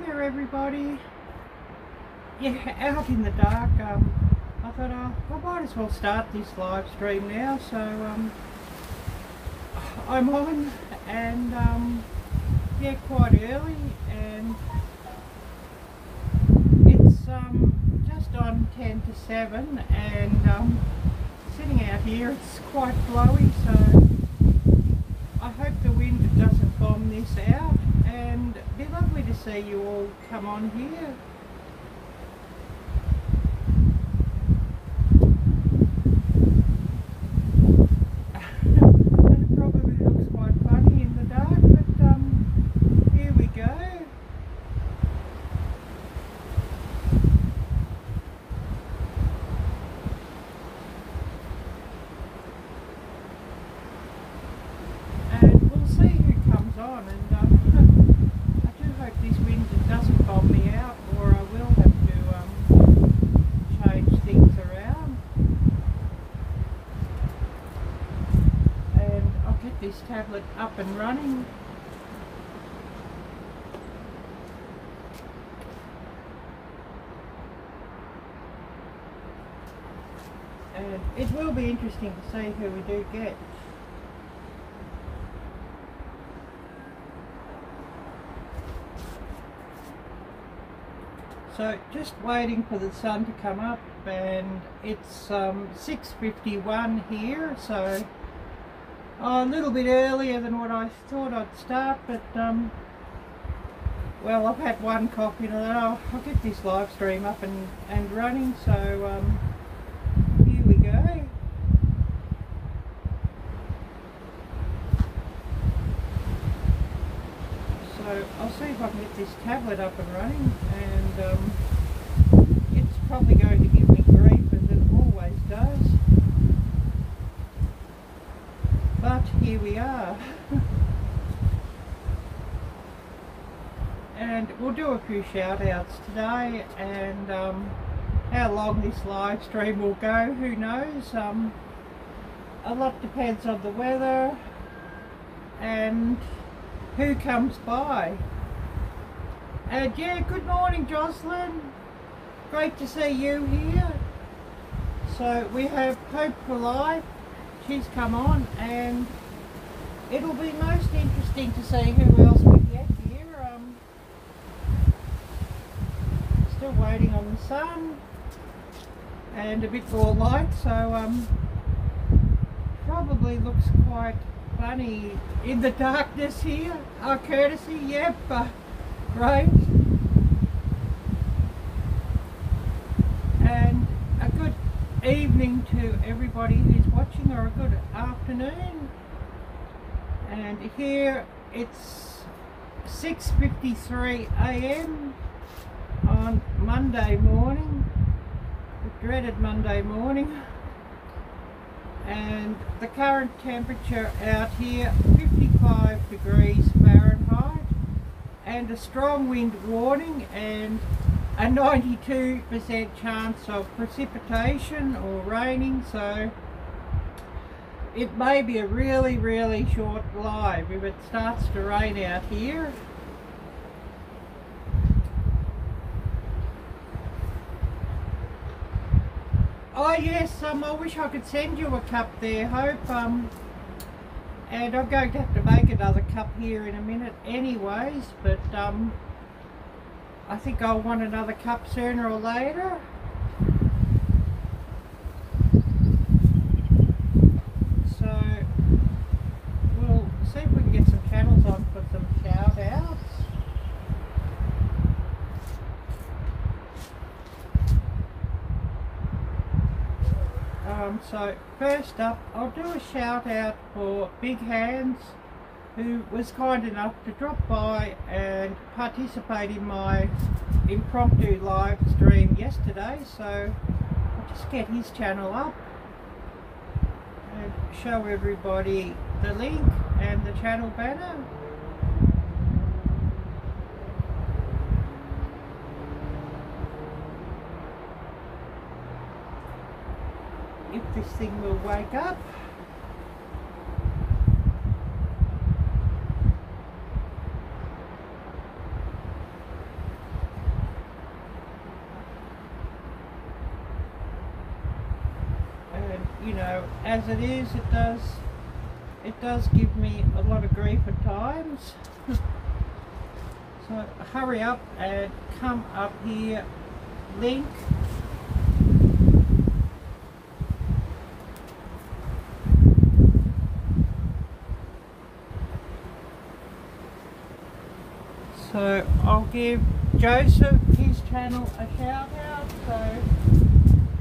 there everybody. Yeah, out in the dark. I thought I might as well start this live stream now. So I'm on, and yeah, quite early, and it's just on 10 to 7, and sitting out here, it's quite blowy, so I hope the wind doesn't bomb this out, and it'd be lovely to see you all come on here. It probably looks quite funny in the dark, but here we go. And we'll see who comes on, and I do hope this wind doesn't bomb me out, or I will have to change things around. And I'll get this tablet up and running. And it will be interesting to see who we do get. So just waiting for the sun to come up, and it's 6:51 here, so a little bit earlier than what I thought I'd start, but well, I've had one coffee and I'll get this live stream up and running, so here we go. So I'll see if I can get this tablet up and running, and it's probably going to give me grief, as it always does. But here we are. And we'll do a few shout outs today, and how long this live stream will go, who knows. A lot depends on the weather and who comes by. And yeah, good morning Jocelyn, great to see you here. So we have Hope for Life, she's come on, and it'll be most interesting to see who else we get here. Still waiting on the sun and a bit more light, so probably looks quite funny in the darkness here. Courtesy, yep, great. And a good evening to everybody who's watching, or a good afternoon. And here it's 6:53 AM on Monday morning, the dreaded Monday morning. And the current temperature out here, 55 degrees Fahrenheit, and a strong wind warning, and a 92% chance of precipitation or raining, so it may be a really short live if it starts to rain out here. Oh yes, I wish I could send you a cup there, Hope, and I'm going to have to make another cup here in a minute anyways, but I think I'll want another cup sooner or later. So we'll see if we can get some channels on for some shout outs. So first up, I'll do a shout out for Big Hands, who was kind enough to drop by and participate in my impromptu live stream yesterday, so I'll just get his channel up and show everybody the link and the channel banner. If this thing will wake up. as it is, it does give me a lot of grief at times. So hurry up and come up here, link. So I'll give Joseph, his channel, a shout out. So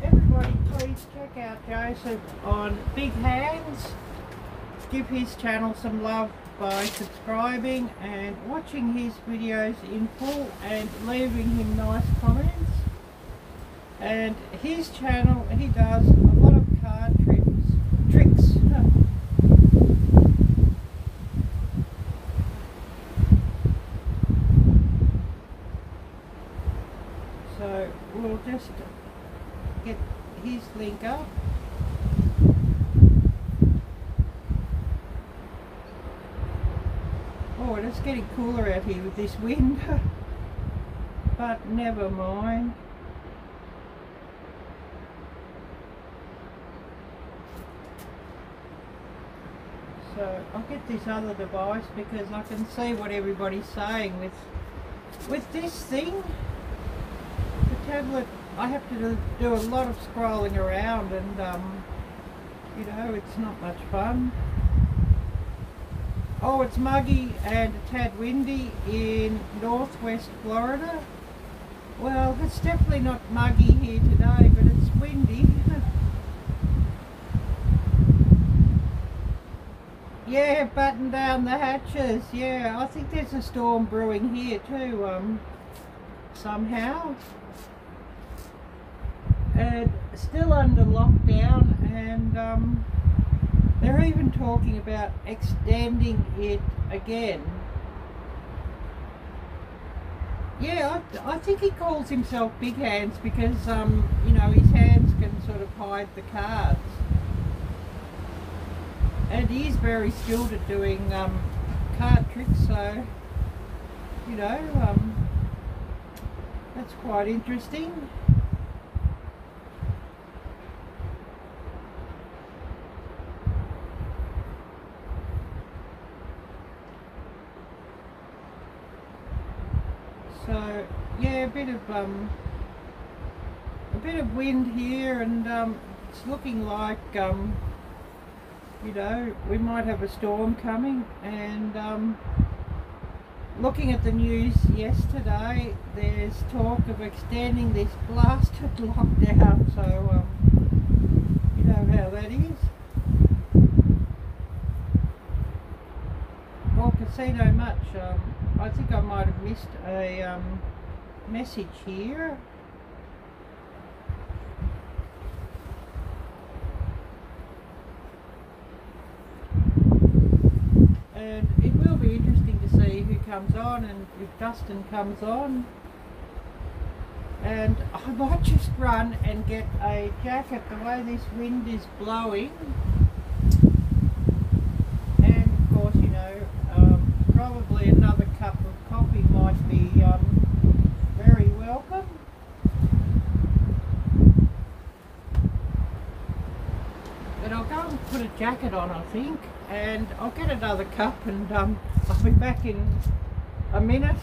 everybody please check out Joseph on Big Hands. Give his channel some love by subscribing and watching his videos in full and leaving him nice comments. And his channel, he does a lot of card tricks. So we'll just get his link up. Oh, it's getting cooler out here with this wind, but never mind. So I'll get this other device because I can see what everybody's saying with this thing. The tablet, I have to do a lot of scrolling around, and you know, it's not much fun. Oh, it's muggy and a tad windy in northwest Florida. Well, it's definitely not muggy here today, but it's windy. Yeah, batten down the hatches. Yeah, I think there's a storm brewing here too, somehow. And still under lockdown, and they're even talking about extending it again. Yeah, I think he calls himself Big Hands because, you know, his hands can sort of hide the cards. And he's very skilled at doing card tricks, so, you know, that's quite interesting. So yeah, a bit of wind here, and it's looking like you know, we might have a storm coming. And looking at the news yesterday, there's talk of extending this blasted lockdown. So you know how that is. Well, Casino Much. I think I might have missed a message here. And it will be interesting to see who comes on and if Dustin comes on. And I might just run and get a jacket the way this wind is blowing. And of course, you know, probably another cup of coffee might be very welcome. But I'll go and put a jacket on, I think, and I'll get another cup, and I'll be back in a minute.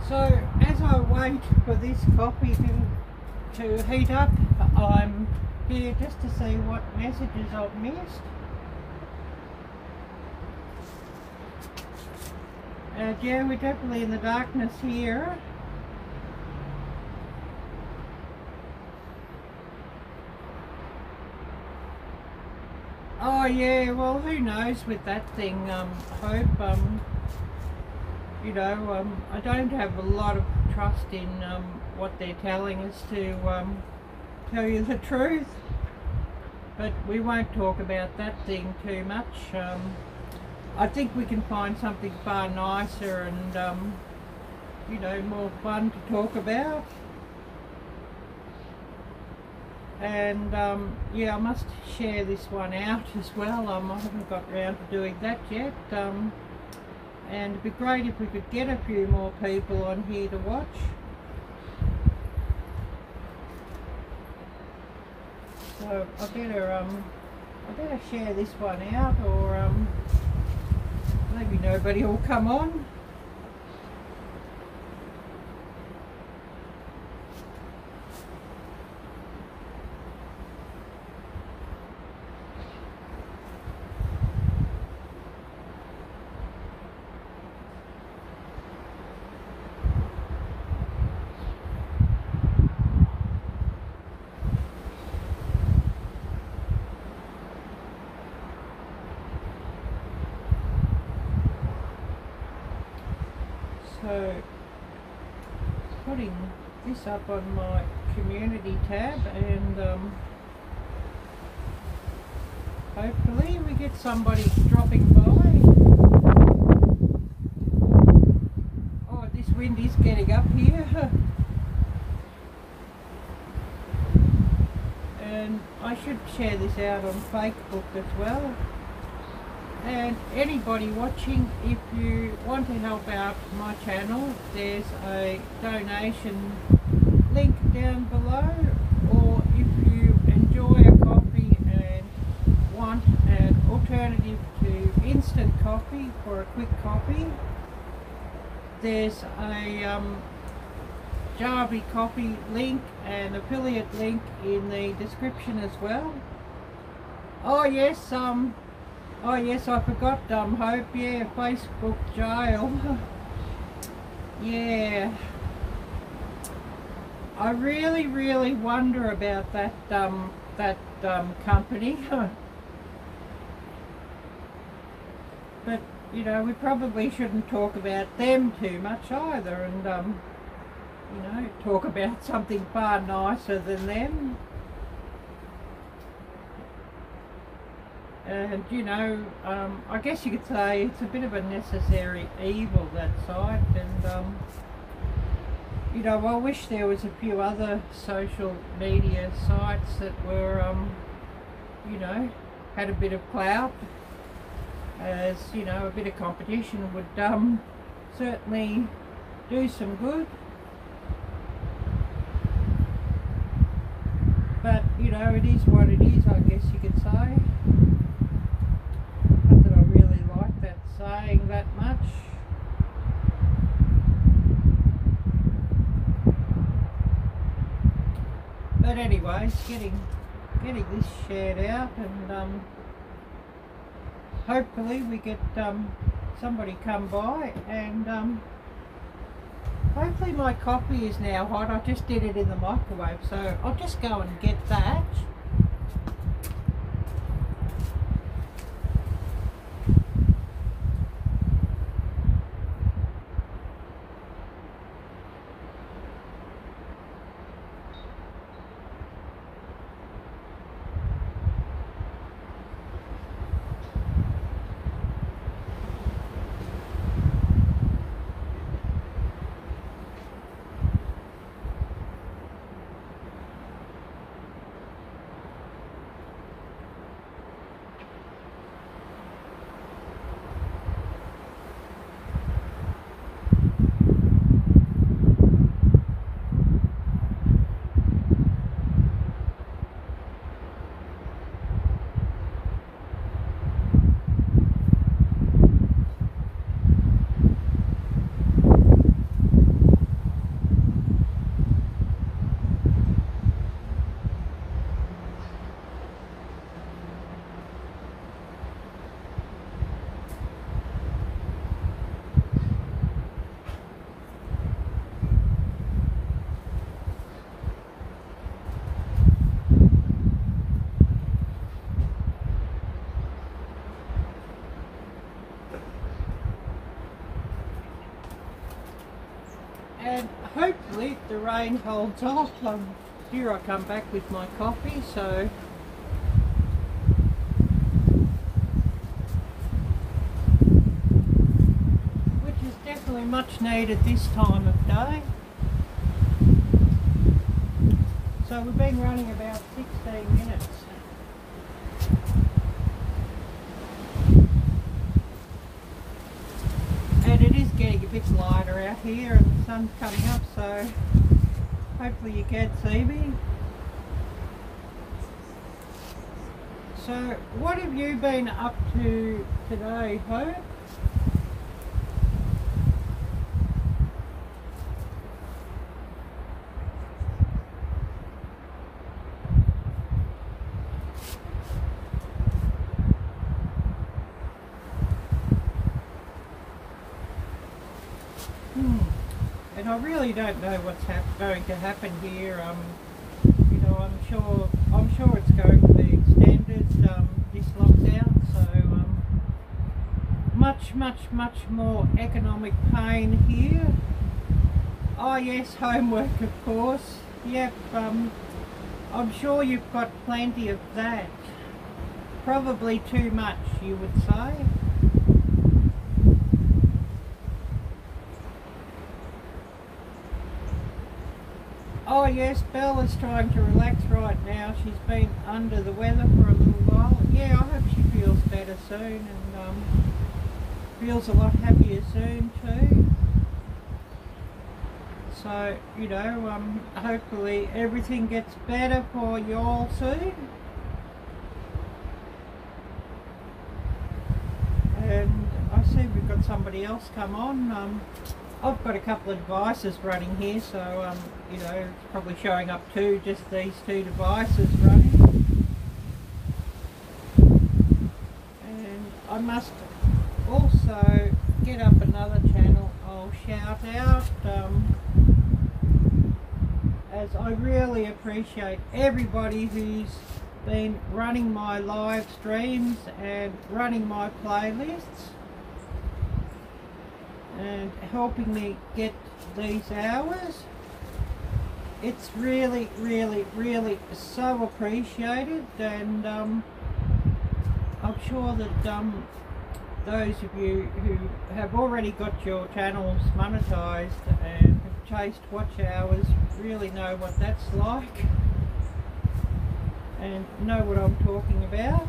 So as I wait for this coffee to heat up, I'm here just to see what messages I've missed. And yeah, we're definitely in the darkness here. Oh yeah, well who knows with that thing, Hope. You know, I don't have a lot of trust in what they're telling us to tell you the truth. But we won't talk about that thing too much. I think we can find something far nicer and, you know, more fun to talk about. And yeah, I must share this one out as well. I haven't got round to doing that yet. And it'd be great if we could get a few more people on here to watch. So I better share this one out, or maybe nobody will come on. So, putting this up on my community tab, and hopefully we get somebody dropping by. Oh, this wind is getting up here. And I should share this out on Facebook as well. And anybody watching, if you want to help out my channel, there's a donation link down below, or if you enjoy a coffee and want an alternative to instant coffee for a quick coffee, there's a Jarvie coffee link and affiliate link in the description as well. Oh yes, oh yes, I forgot, Hope, yeah, Facebook jail. Yeah. I really wonder about that, company. But, you know, we probably shouldn't talk about them too much either, and, you know, talk about something far nicer than them. And you know, I guess you could say it's a bit of a necessary evil, that site. And you know, I wish there was a few other social media sites that were, you know, had a bit of clout, as you know, a bit of competition would certainly do some good. But you know, it is what it is, I guess you could say. Saying that much. But anyways, getting this shared out, and hopefully we get somebody come by, and hopefully my coffee is now hot. I just did it in the microwave, so I'll just go and get that. and hopefully if the rain holds off, here I come back with my coffee, so which is definitely much needed this time of day. So we've been running about 16 minutes. And it is getting a bit lighter out here and the sun's coming up, so hopefully you can see me. So what have you been up to today, Hope? And I really don't know what's going to happen here. You know, I'm sure it's going to be extended, this lockdown. So much more economic pain here. Oh yes, homework of course. Yep. I'm sure you've got plenty of that. Probably too much, you would say. Oh yes, Bella's trying to relax right now. She's been under the weather for a little while. Yeah, I hope she feels better soon and feels a lot happier soon too. So, you know, hopefully everything gets better for you all soon. And I see we've got somebody else come on. I've got a couple of devices running here, so you know, it's probably showing up too, just these two devices running. And I must also get up another channel I'll shout out, as I really appreciate everybody who's been running my live streams and running my playlists and helping me get these hours. It's really so appreciated, and I'm sure that those of you who have already got your channels monetized and have chased watch hours really know what that's like and know what I'm talking about.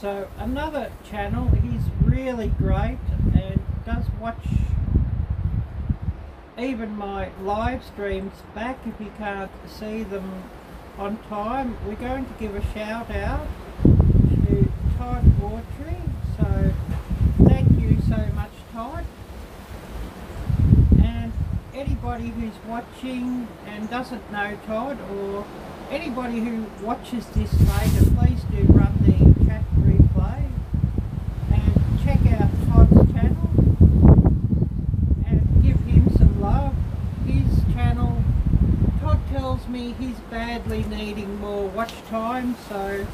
So another channel, he's really great and does watch even my live streams back if you can't see them on time. We're going to give a shout out to Todd Autry. So thank you so much, Todd. And anybody who's watching and doesn't know Todd, or anybody who watches this later, please do run the chat replay and check out Todd's channel and give him some love. His channel, Todd tells me he's badly needing more watch time, so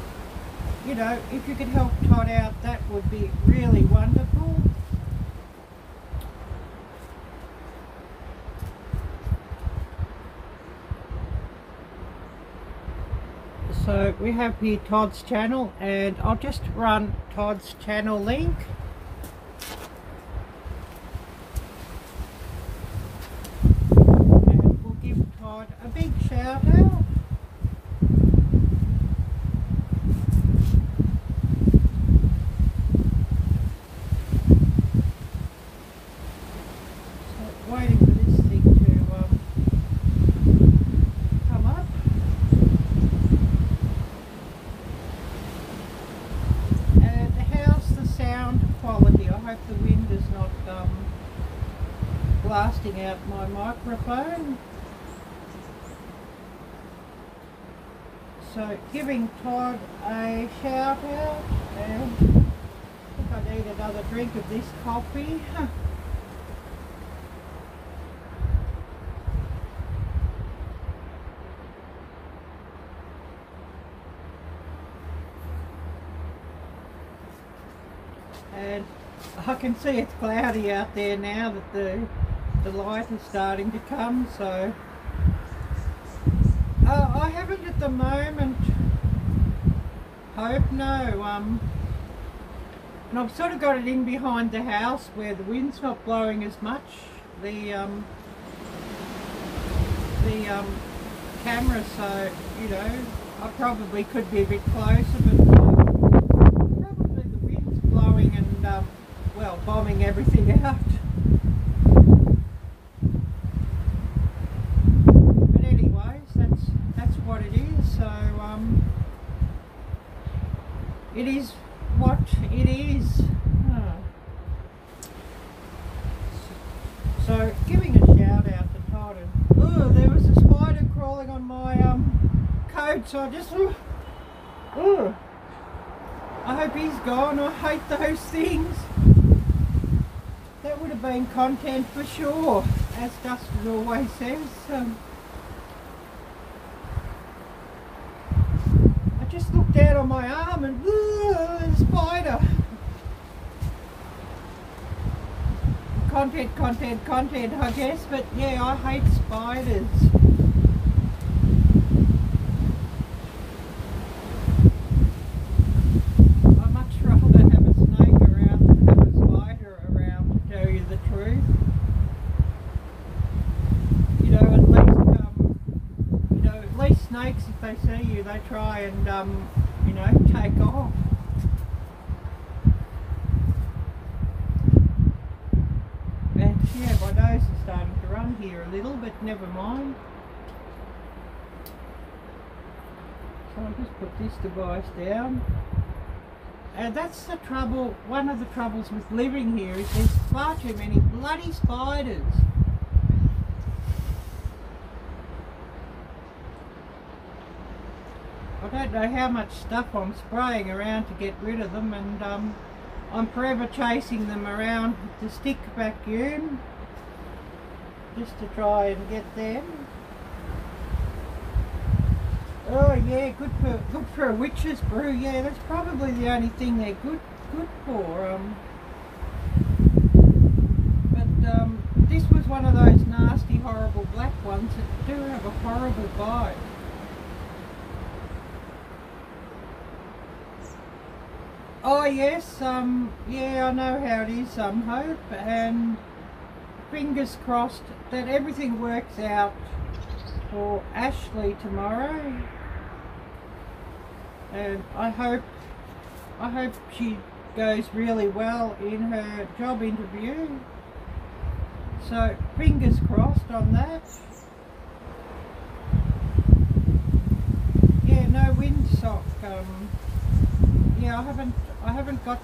you know, if you could help Todd out, that would be really wonderful. So we have here Todd's channel, and I'll just run Todd's channel link. And we'll give Todd a big shout out. So waiting for this thing to come up. And how's the sound quality? I hope the wind is not blasting out my microphone. So giving Todd a shout out, and I think I need another drink of this coffee. And I can see it's cloudy out there now that the light is starting to come, so I haven't at the moment. Hope no. And I've sort of got it in behind the house where the wind's not blowing as much. The camera, so you know, I probably could be a bit closer, but probably the wind's blowing and well, bombing everything out. But anyways, that's what it is. So it is what it is. So giving a shout out to Todd. And oh, there was a spider crawling on my coat, so I just I hope he's gone. I hate those things. That would have been content for sure, as Dustin always says. I just looked down on my arm and a spider. Content, I guess, but yeah, I hate spiders. I'd much rather have a snake around than have a spider around, to tell you the truth. You know, at least snakes, if they see you, they try and, you know, take off. And yeah, my nose is starting to run here a little, but never mind. So I'll just put this device down. And that's the trouble, one of the troubles with living here is there's far too many bloody spiders. I don't know how much stuff I'm spraying around to get rid of them, and I'm forever chasing them around with the stick vacuum just to try and get them. Oh yeah, good for a witch's brew. Yeah, that's probably the only thing they're good for. But this was one of those nasty, horrible black ones that do have a horrible bite. Oh yes, yeah, I know how it is, Hope, and fingers crossed that everything works out for Ashley tomorrow. And I hope she goes really well in her job interview. So fingers crossed on that. Yeah, no windsock. Yeah, I haven't got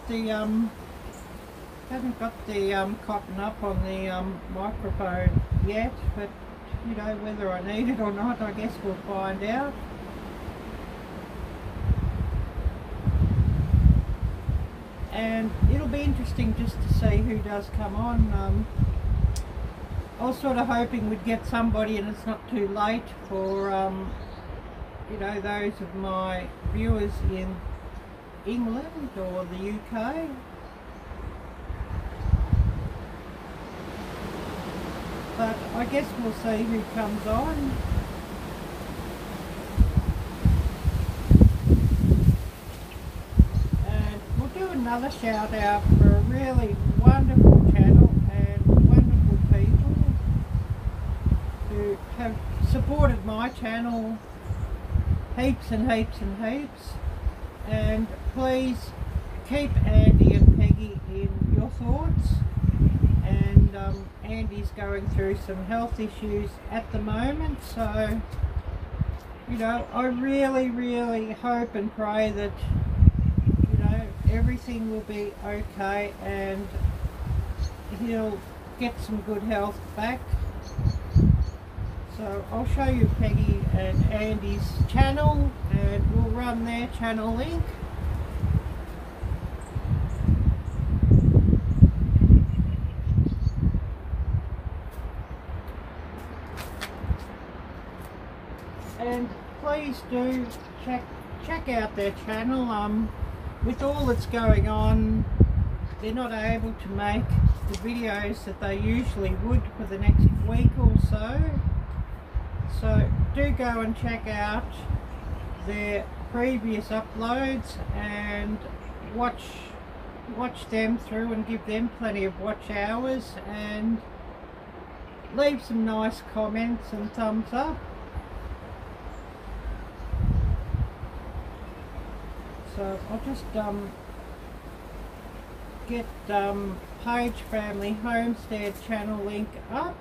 the cotton up on the microphone yet, but you know, whether I need it or not, I guess we'll find out. And it'll be interesting just to see who does come on. I was sort of hoping we'd get somebody and it's not too late for you know, those of my viewers in England or the UK. But I guess we'll see who comes on. And we'll do another shout out for a really wonderful channel and wonderful people who have supported my channel heaps and heaps and heaps. And please keep Andy and Peggy in your thoughts. And Andy's going through some health issues at the moment, so you know, I really hope and pray that, you know, everything will be okay and he'll get some good health back. So I'll show you Peggy and Andy's channel, and we'll run their channel link. And please do check out their channel. With all that's going on, they're not able to make the videos that they usually would for the next week or so. So do go and check out their previous uploads and watch them through and give them plenty of watch hours, and leave some nice comments and thumbs up. So I'll just get Page Family Homestead channel link up.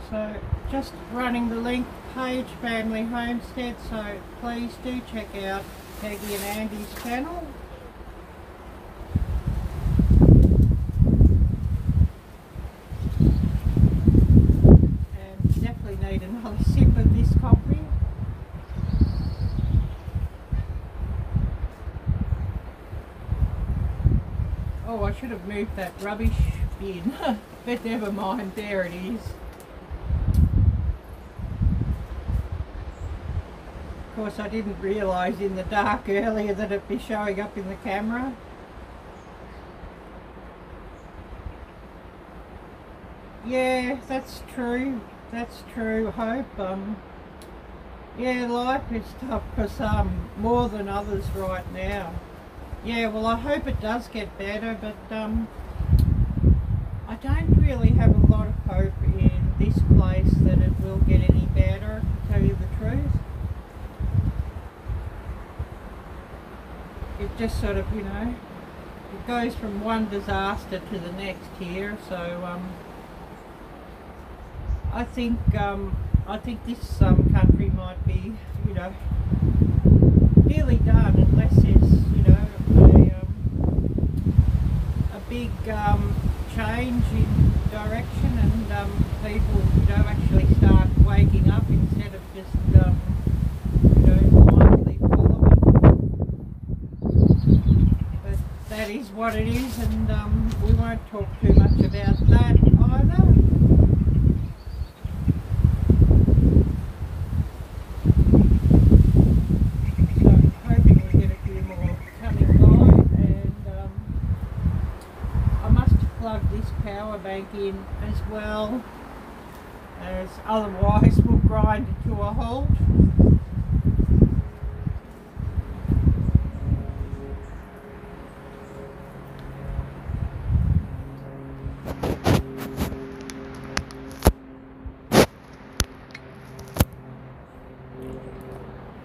So just running the link, Page Family Homestead, so please do check out Peggy and Andy's channel. And definitely need another sip of this coffee. Oh, I should have moved that rubbish bin, but never mind, there it is. Of course, I didn't realise in the dark earlier that it'd be showing up in the camera. Yeah, that's true. That's true, Hope. Yeah, life is tough for some more than others right now. Yeah, well, I hope it does get better, but I don't really have a lot of hope in this place that it will get any better, to tell you the truth. It just sort of, you know, it goes from one disaster to the next here. So I think this country might be, you know, nearly done unless there's, you know, a big change in direction, and people, you know, actually start waking up instead of just you know, blindly following. But that is what it is, and we won't talk too much about that either. So hoping we get a few more coming live, and I must plug this power bank in as well, as otherwise we'll grind it to a halt.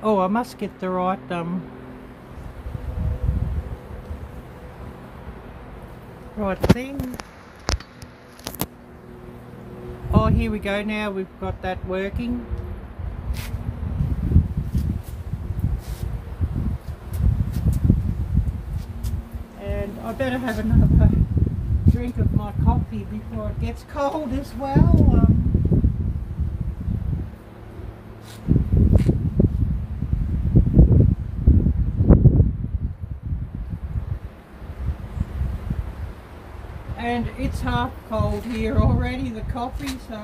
Oh, I must get the right right thing. Oh, here we go, now we've got that working. And I better have another drink of my coffee before it gets cold as well. And it's half cold here already, the coffee, so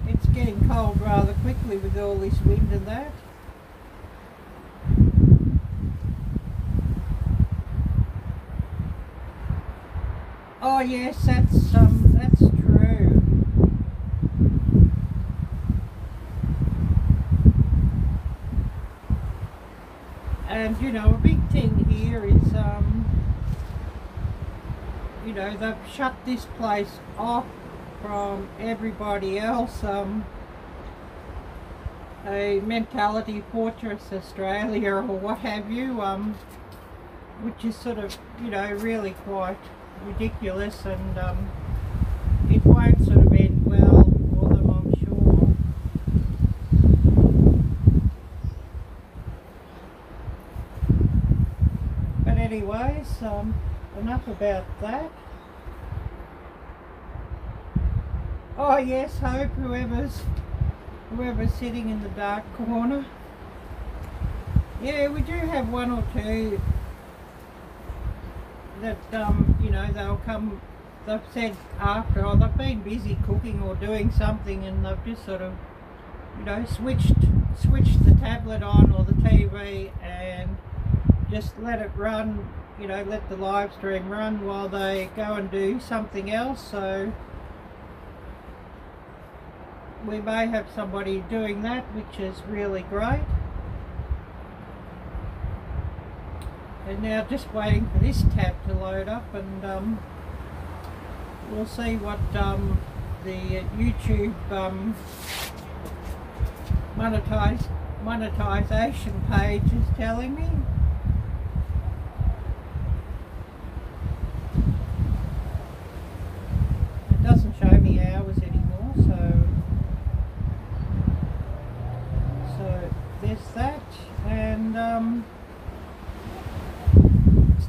it's getting cold rather quickly with all this wind and that. Oh yes, that's true. And you know, a big thing here is you know, they've shut this place off from everybody else. A Mentality Fortress Australia or what have you, which is sort of, you know, really quite ridiculous, and it won't sort of end well for them, I'm sure. But anyways, enough about that. Oh yes, Hope, whoever's sitting in the dark corner. Yeah, we do have one or two that, you know, they'll come, they've said after, oh, they've been busy cooking or doing something, and they've just sort of, you know, switched the tablet on or the TV and just let it run, you know, let the live stream run while they go and do something else. So we may have somebody doing that, which is really great. And now just waiting for this tab to load up, and we'll see what the YouTube monetization page is telling me. It doesn't show me hours anymore, so there's that. And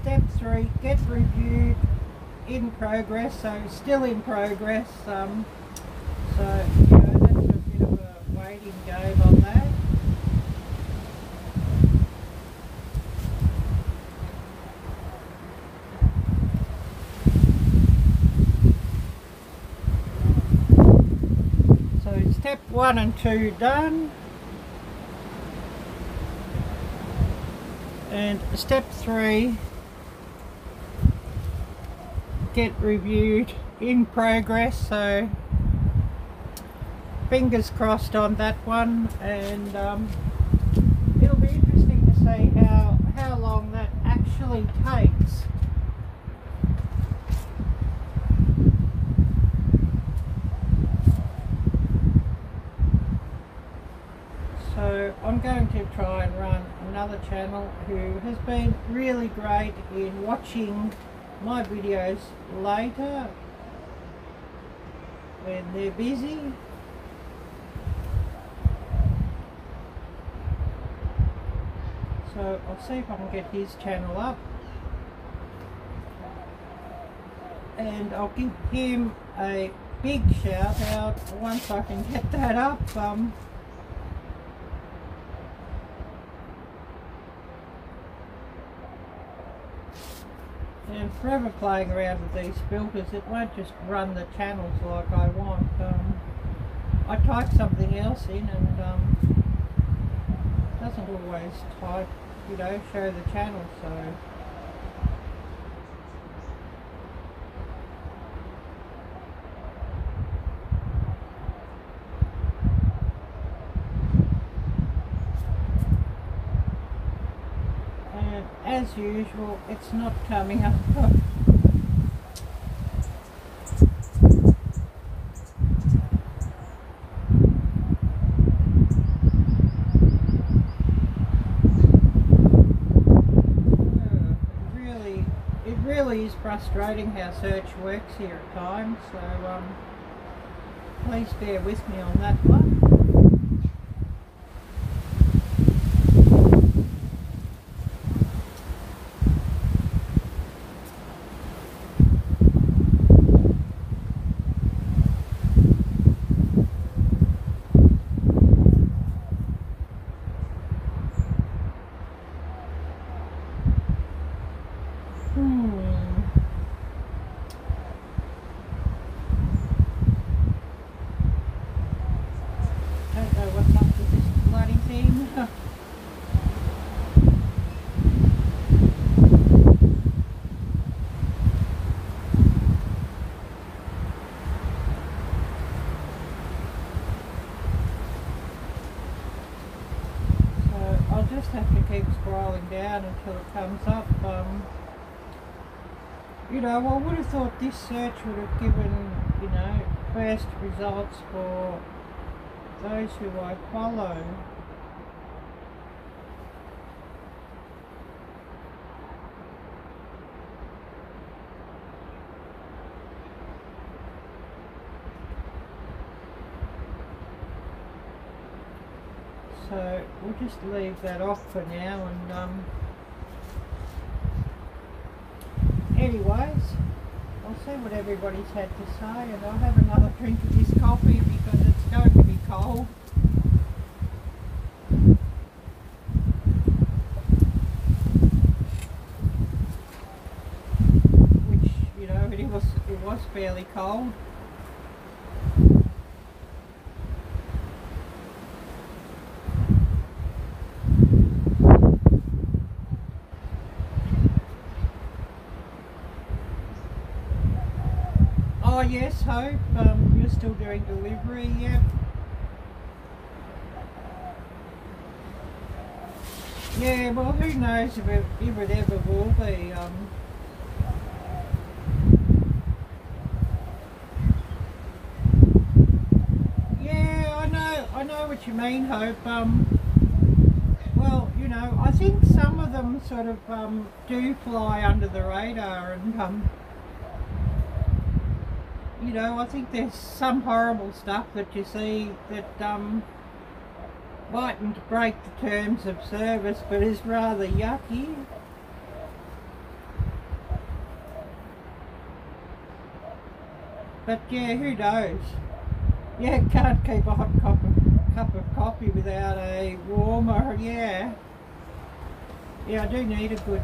step 3, get reviewed, in progress, so still in progress. So you know, that's a bit of a waiting game on that. So step 1 and 2 done, and step 3, get reviewed, in progress. So fingers crossed on that one, and it'll be interesting to see how long that actually takes. So I'm going to try and run another channel who has been really great in watching my videos later when they're busy. So I'll see if I can get his channel up, and I'll give him a big shout out once I can get that up. And forever playing around with these filters, it won't just run the channels like I want. I type something else in, and doesn't always type, you know, show the channel. So as usual, it's not coming up. It really is frustrating how search works here at times, so please bear with me on that one. Just have to keep scrolling down until it comes up. You know, I would have thought this search would have given, you know, first results for those who I follow. So we'll just leave that off for now, and anyways, I'll see what everybody's had to say, and I'll have another drink of this coffee because it's going to be cold. was fairly cold. Oh yes, Hope, you're still doing delivery, yep. Yeah, well, who knows if it ever will be. Yeah, I know what you mean, Hope. Well, you know, I think some of them sort of do fly under the radar, and you know, I think there's some horrible stuff that you see that mightn't break the terms of service, but is rather yucky. But yeah, who knows? Yeah, can't keep a hot cup of coffee without a warmer. Yeah, yeah, I do need a good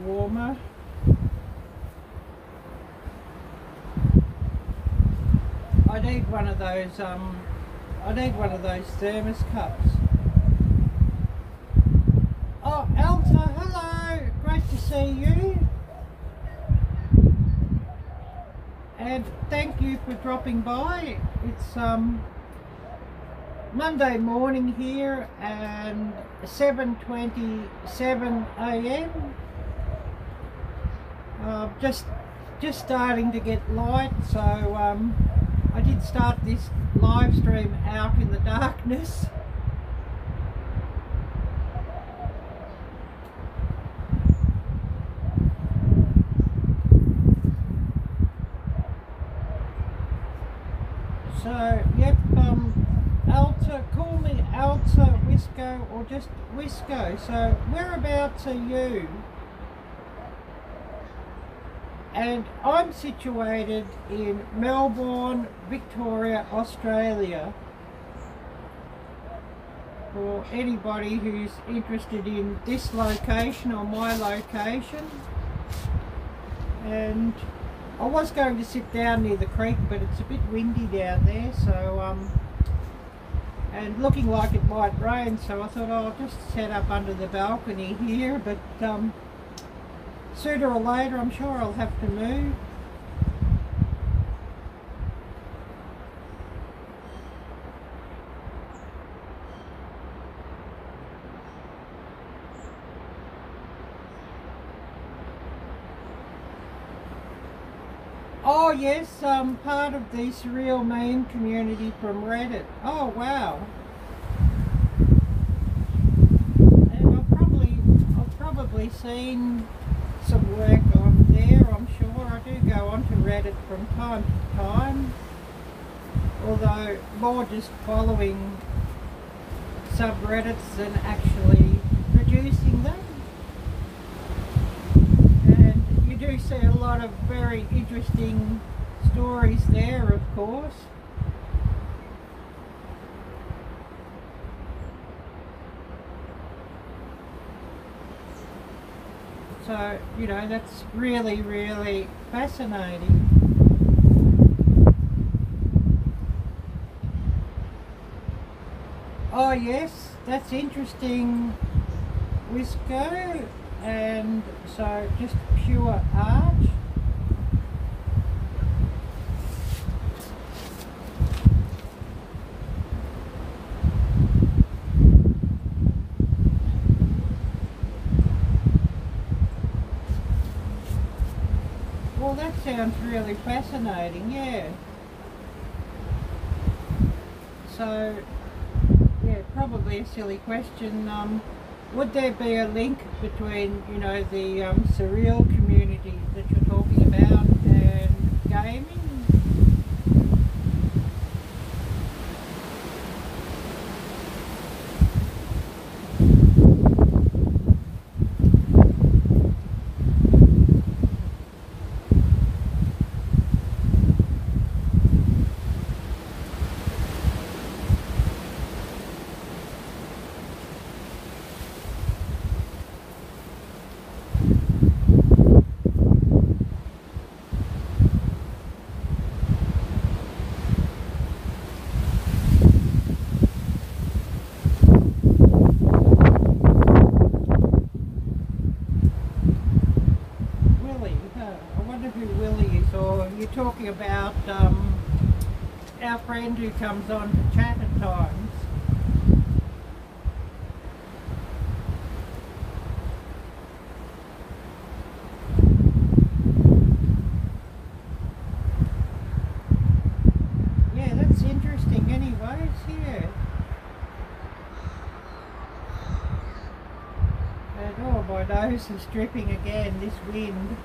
warmer. I need one of those. I need one of those thermos cups. Oh, Elsa, hello! Great to see you. And thank you for dropping by. It's Monday morning here and 7:27 a.m. Just starting to get light, so I did start this live stream out in the darkness. So, yep, Alta, call me Alta, Wisco, or just Wisco. So, whereabouts are you? And I'm situated in Melbourne, Victoria, Australia. For anybody who's interested in this location or my location. And I was going to sit down near the creek, but it's a bit windy down there, so and looking like it might rain, so I thought I'll just set up under the balcony here, but sooner or later I'm sure I'll have to move. Oh yes, part of the surreal meme community from Reddit. Oh wow. And I've probably seen some work on there, I'm sure. I do go onto Reddit from time to time, although more just following subreddits than actually producing them. And you do see a lot of very interesting stories there, of course. So, you know, that's really, really fascinating. Oh yes, that's interesting, Wisco. And so just pure art. Well, that sounds really fascinating, yeah. So, yeah, probably a silly question. Would there be a link between, you know, the surreal community that you're talking about and gaming? you're talking about our friend who comes on to chat at times. Yeah, that's interesting anyways, yeah. And oh, my nose is dripping again, this wind.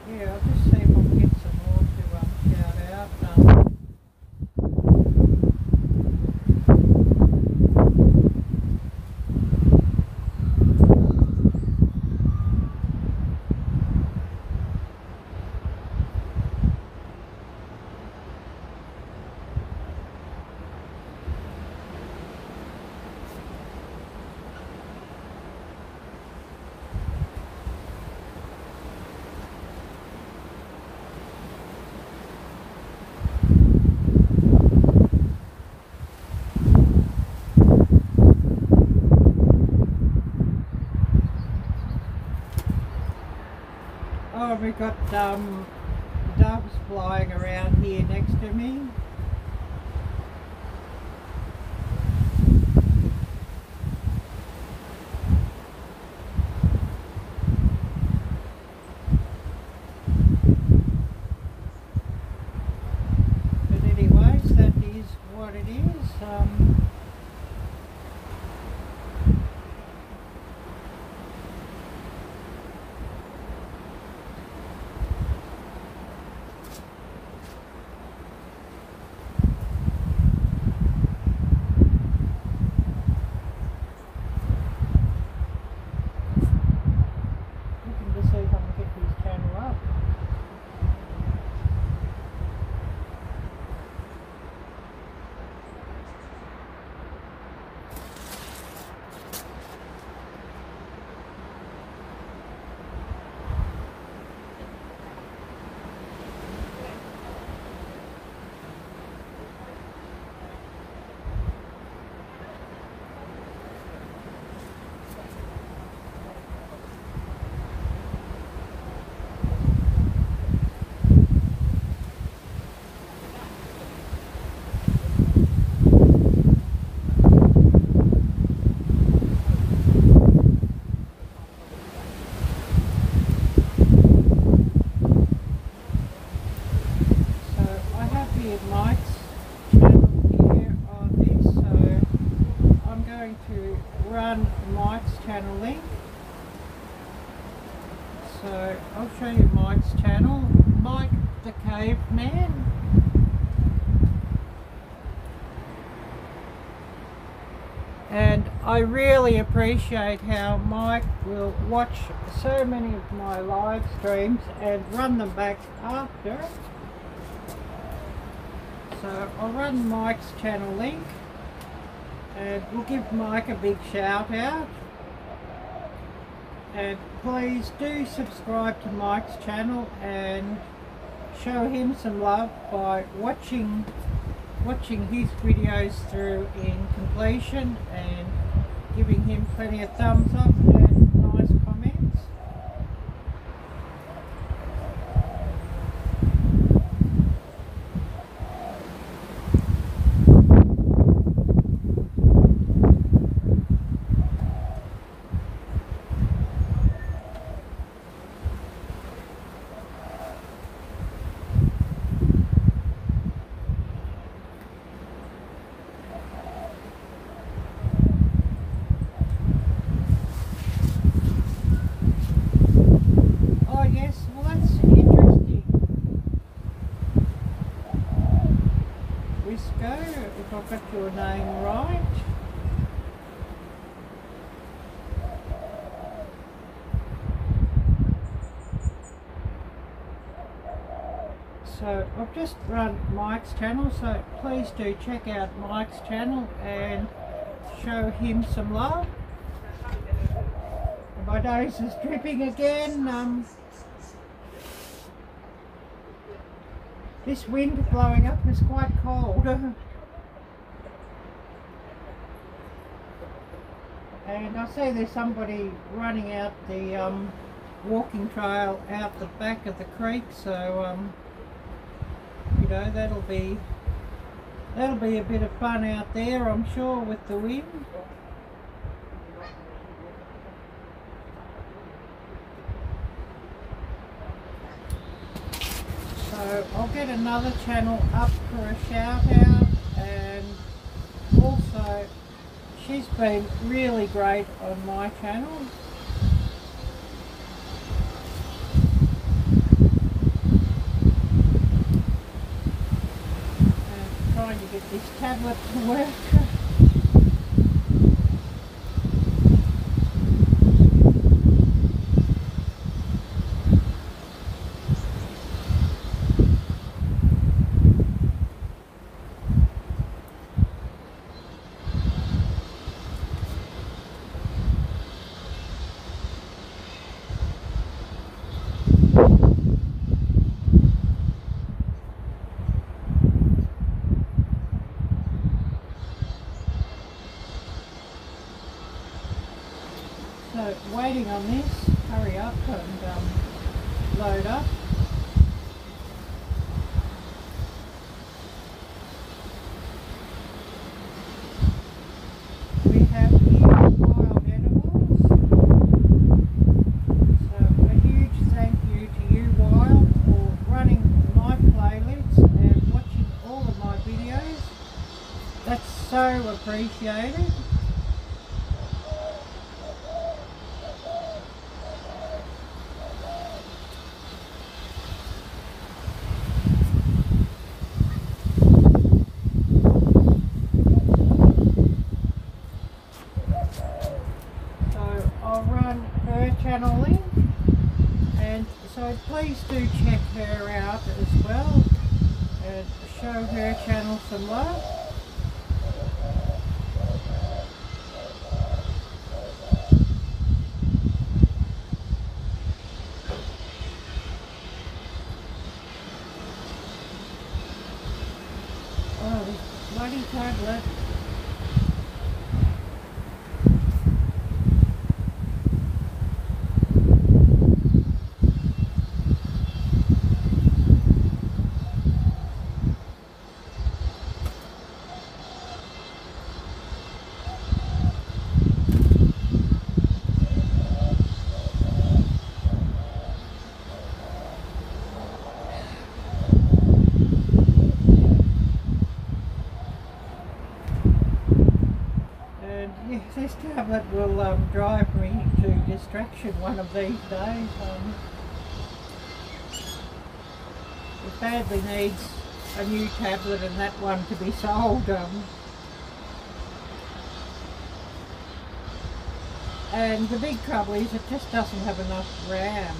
Yeah, I'll just see if I can get some more to shout out. Oh, we've got doves flying around here next to me. But anyways, that is what it is. Looking to see if I can get his channel up. Mike's channel here on this, so I'm going to run Mike's channel link. So I'll show you Mike's channel, Mike the Caveman. And I really appreciate how Mike will watch so many of my live streams and run them back after. So I'll run Mike's channel link and we'll give Mike a big shout out. And please do subscribe to Mike's channel and show him some love by watching his videos through in completion and giving him plenty of thumbs up and nice comments. If I've got your name right. So I've just run Mike's channel, so please do check out Mike's channel and show him some love. my nose is dripping again. This wind blowing up is quite cold. And I see there's somebody running out the walking trail out the back of the creek, so you know, that'll be a bit of fun out there, I'm sure, with the wind. So I'll get another channel up for a shout out, and also she's been really great on my channel. And trying to get this tablet to work. So waiting on this, hurry up and load up. We have here wild edibles. So a huge thank you to you, Wild, for running my playlists and watching all of my videos. That's so appreciated. Channel link, and so please do check her out as well and show her channel some love. Oh, this bloody tablet. This tablet will drive me to distraction one of these days. It badly needs a new tablet and that one to be sold. And the big trouble is it just doesn't have enough RAM.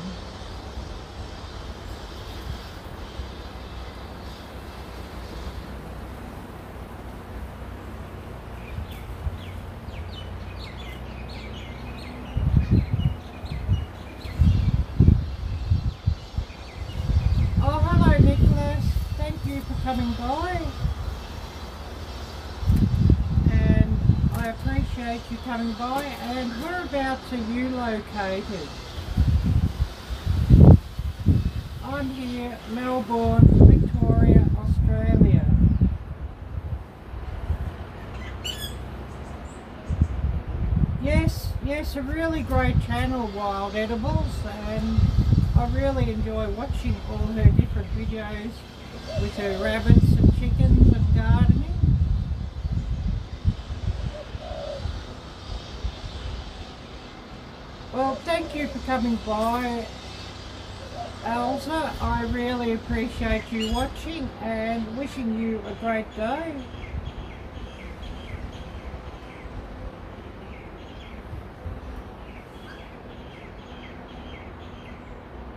Coming by, and I appreciate you coming by. And whereabouts are you located? I'm here, Melbourne, Victoria, Australia. Yes, a really great channel, Wild Edibles, and I really enjoy watching all her different videos with her rabbits and chickens and gardening. Well, thank you for coming by, Elsa. I really appreciate you watching and wishing you a great day.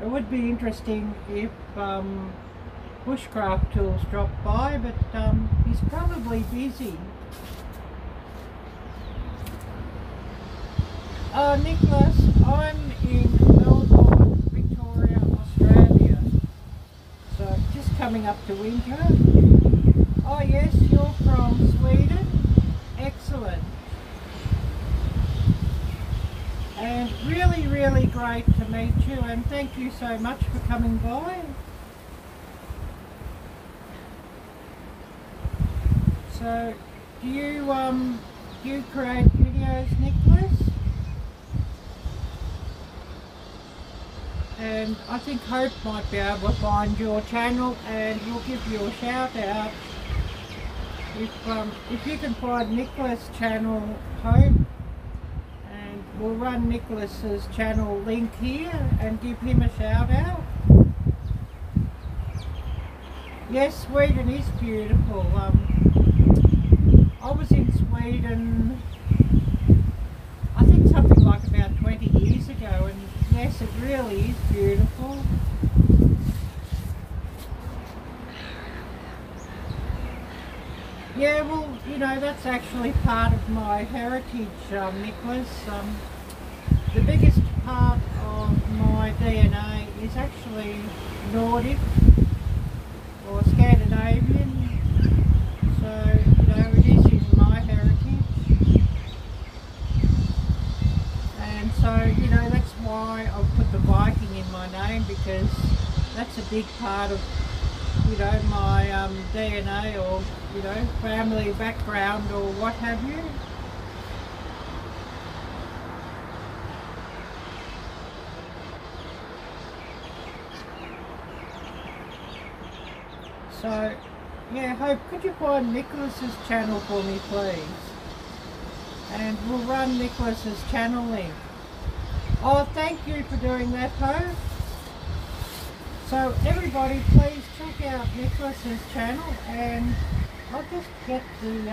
It would be interesting if Bushcraft Tools dropped by, but he's probably busy. Nicholas, I'm in Melbourne, Victoria, Australia. So just coming up to winter. Oh yes, you're from Sweden. Excellent. And really, really great to meet you, and thank you so much for coming by. So, do you create videos, Nicholas? And I think Hope might be able to find your channel, and we'll give you a shout out. If you can find Nicholas' channel, Hope, and we'll run Nicholas's channel link here and give him a shout out. Yes, Sweden is beautiful. I was in Sweden, I think something like about 20 years ago, and yes, it really is beautiful. Yeah, well, you know, that's actually part of my heritage, Nicholas. The biggest part of my DNA is actually Nordic or Scandinavian, so, you know, it is in my heritage. And so, you know, that's why I've put the Viking in my name, because that's a big part of, you know, my DNA, or, you know, family background, or what have you. So, yeah, Hope, could you find Nicholas's channel for me, please? And we'll run Nicholas's channel link. Oh, thank you for doing that, Hope. So everybody, please check out Nicholas's channel, and I'll just get the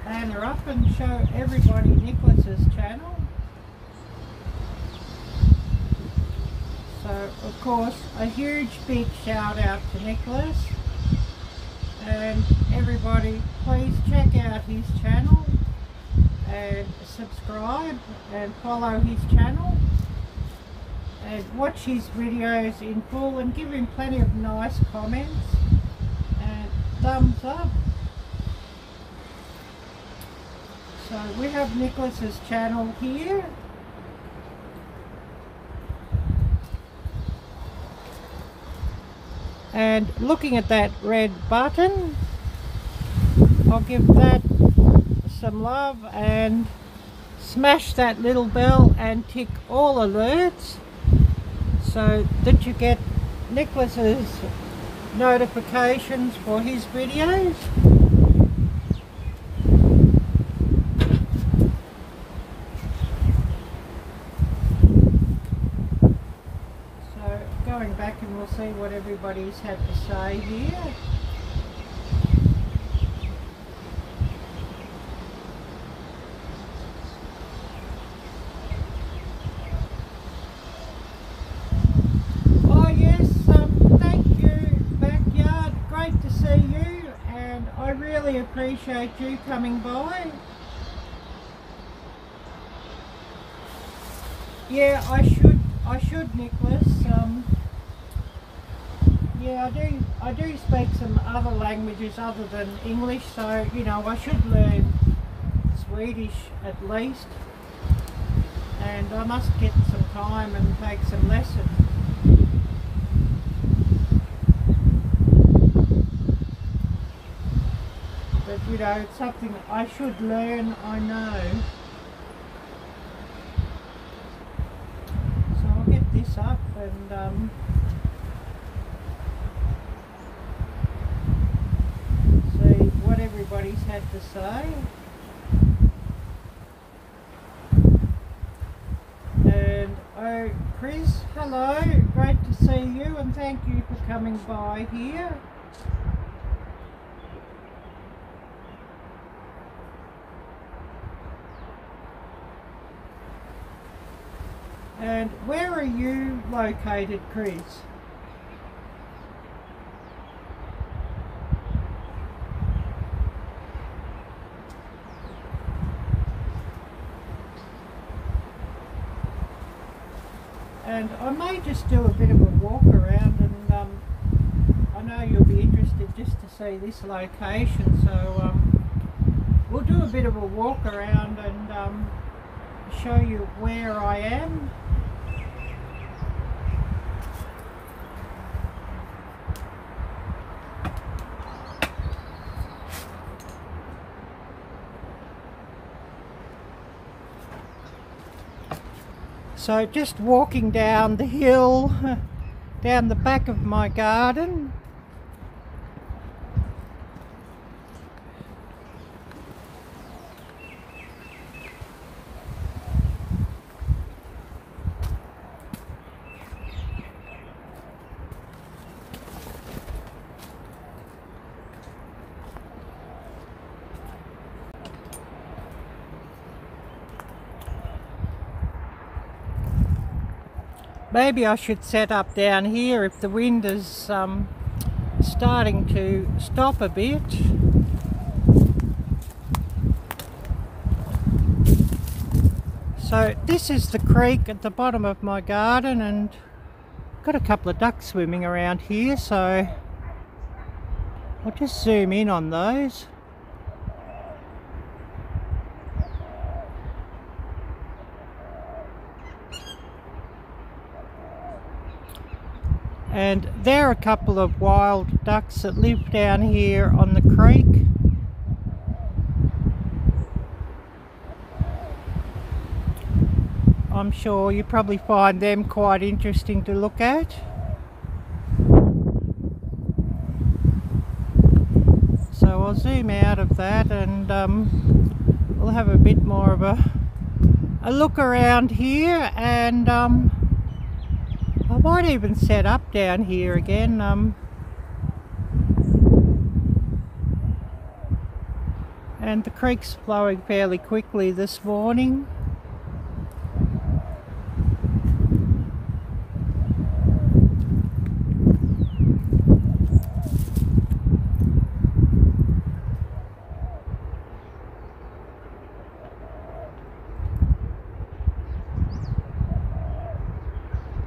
banner up and show everybody Nicholas's channel. So, of course, a huge big shout out to Nicholas, and everybody, please check out his channel and subscribe and follow his channel and watch his videos in full, and give him plenty of nice comments and thumbs up. So we have Nicholas's channel here. And looking at that red button, I'll give that some love, and smash that little bell and tick all alerts so that you get Nicholas's notifications for his videos. So going back, and we'll see what everybody's had to say here. Appreciate you coming by. Yeah, I should, Nicholas. Yeah, I do speak some other languages other than English, so, you know, I should learn Swedish at least, and I must get some time and take some lessons. But, you know, it's something I should learn, I know. So I'll get this up and see what everybody's had to say. And, oh, Chris, hello, great to see you, and thank you for coming by here. And where are you located, Chris? And I may just do a bit of a walk around, and I know you'll be interested just to see this location, so we'll do a bit of a walk around and show you where I am. So just walking down the hill, down the back of my garden. Maybe I should set up down here if the wind is starting to stop a bit. So this is the creek at the bottom of my garden, and got a couple of ducks swimming around here, so I'll just zoom in on those. And there are a couple of wild ducks that live down here on the creek. I'm sure you probably find them quite interesting to look at. So I'll zoom out of that, and we'll have a bit more of a look around here, and I might even set up down here again. And the creek's flowing fairly quickly this morning.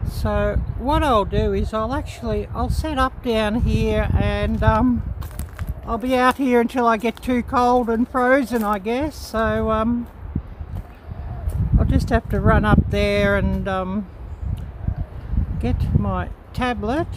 So what I'll do is I'll set up down here, and I'll be out here until I get too cold and frozen, I guess. So I'll just have to run up there and get my tablet.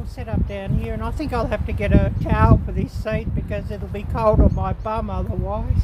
Set up down here, and I think I'll have to get a towel for this seat because it'll be cold on my bum otherwise.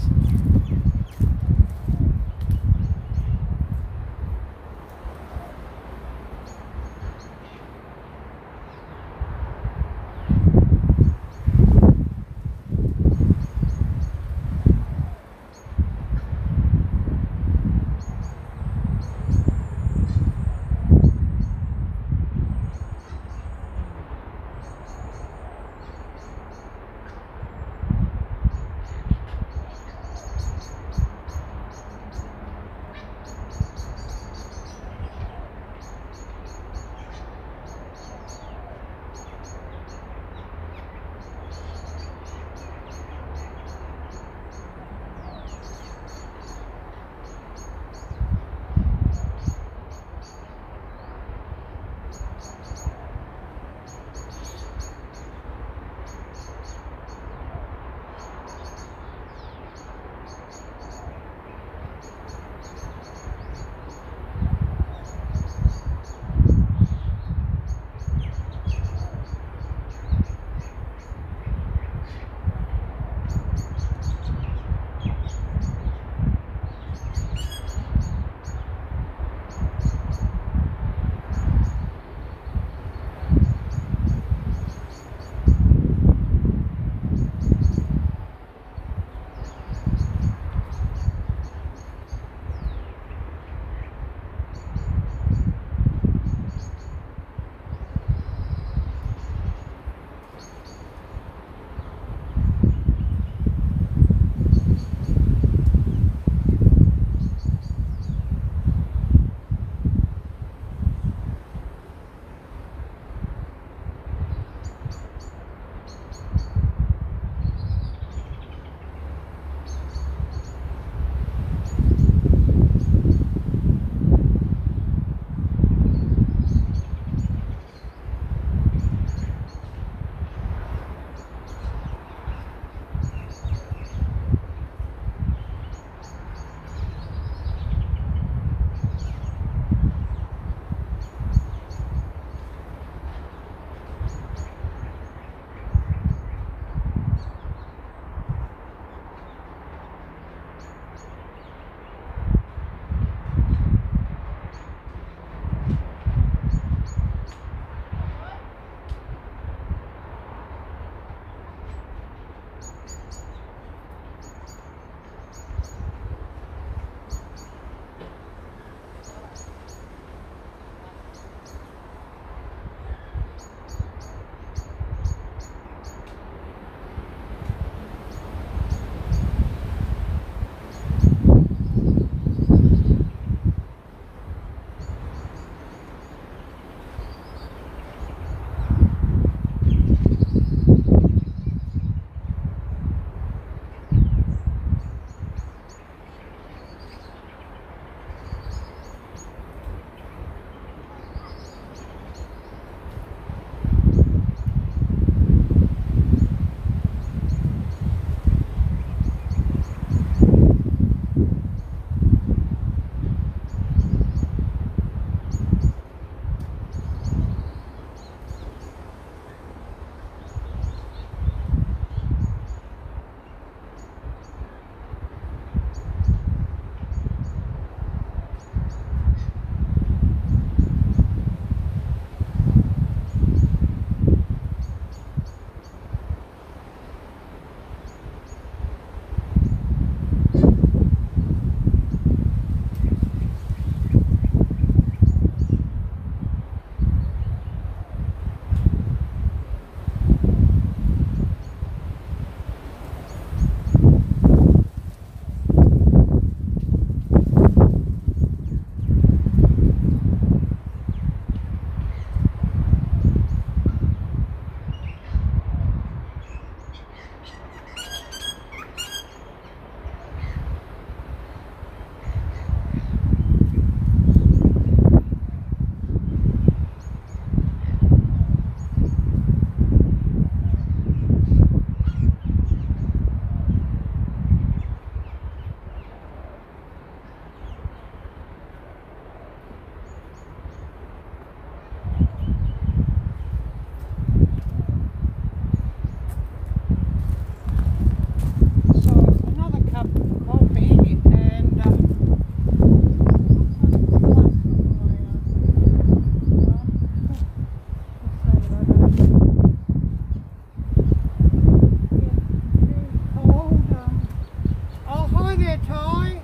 there, Ty.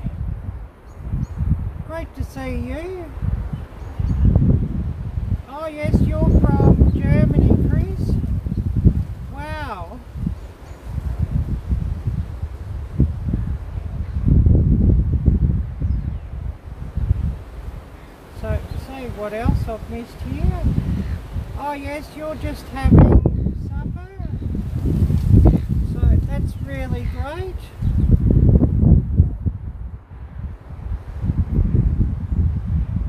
Great to see you. Oh yes, you're from Germany, Chris. Wow. So, see what else I've missed here. Oh yes, you're just having supper. So that's really great.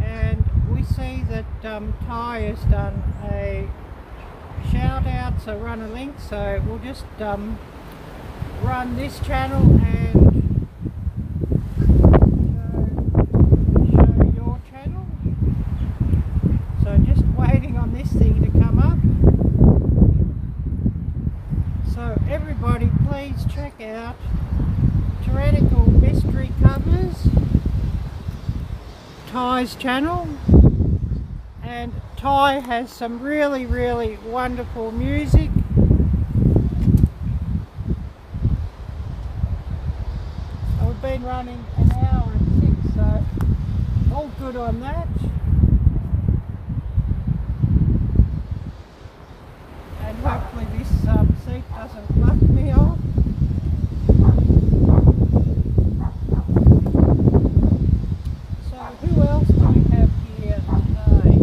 And we see that Ty has done a shout out, so run a link. So we'll just run this channel and show your channel. So just waiting on this thing to come up. So everybody please check out Tyrannical Mystery Covers, Ty's channel. And Ty has some really wonderful music. We've been running an hour and 6, so all good on that. And hopefully this seat doesn't buck me off. So who else do we have here today?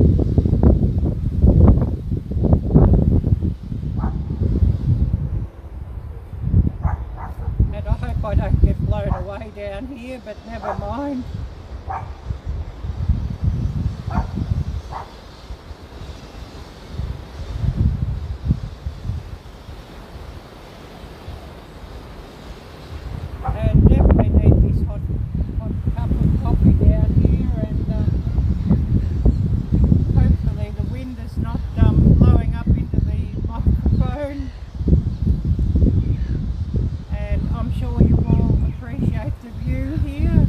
And I hope I don't get blown away down here, but never mind. And definitely need this hot cup of coffee down here, and hopefully the wind is not blowing up into the microphone. And I'm sure you all appreciate the view here.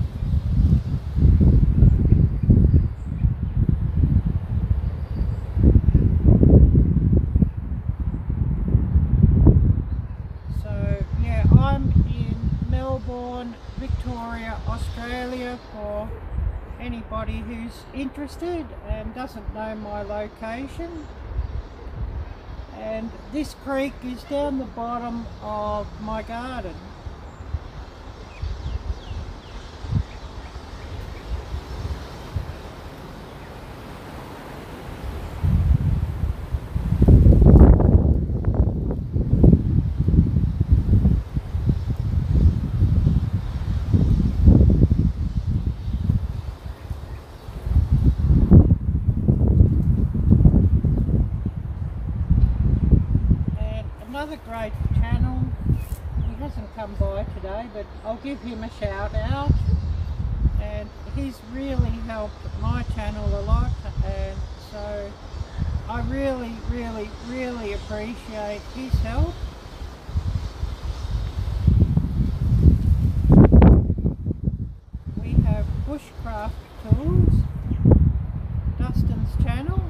So yeah, I'm in Melbourne, Victoria, Australia, for anybody who's interested and doesn't know my location. And this creek is down the bottom of my garden. Another great channel. He hasn't come by today, but I'll give him a shout out. And he's really helped my channel a lot, and so I really appreciate his help. We have Bushcraft Tools, Dustin's channel.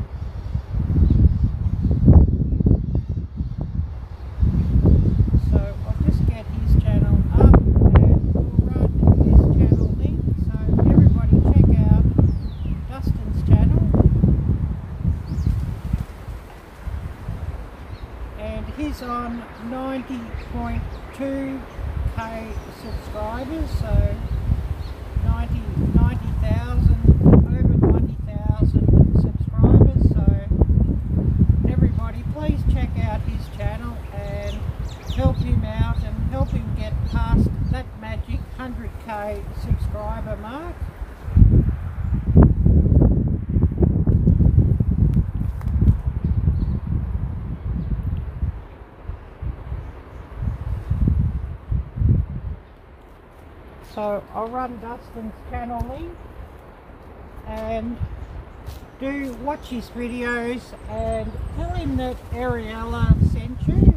He's on 90.2k subscribers, so 90,000, over 90,000 subscribers. So everybody please check out his channel and help him out and help him get past that magic 100k subscriber mark. So I'll run Dustin's channel link and do watch his videos and tell him that Ariella sent you.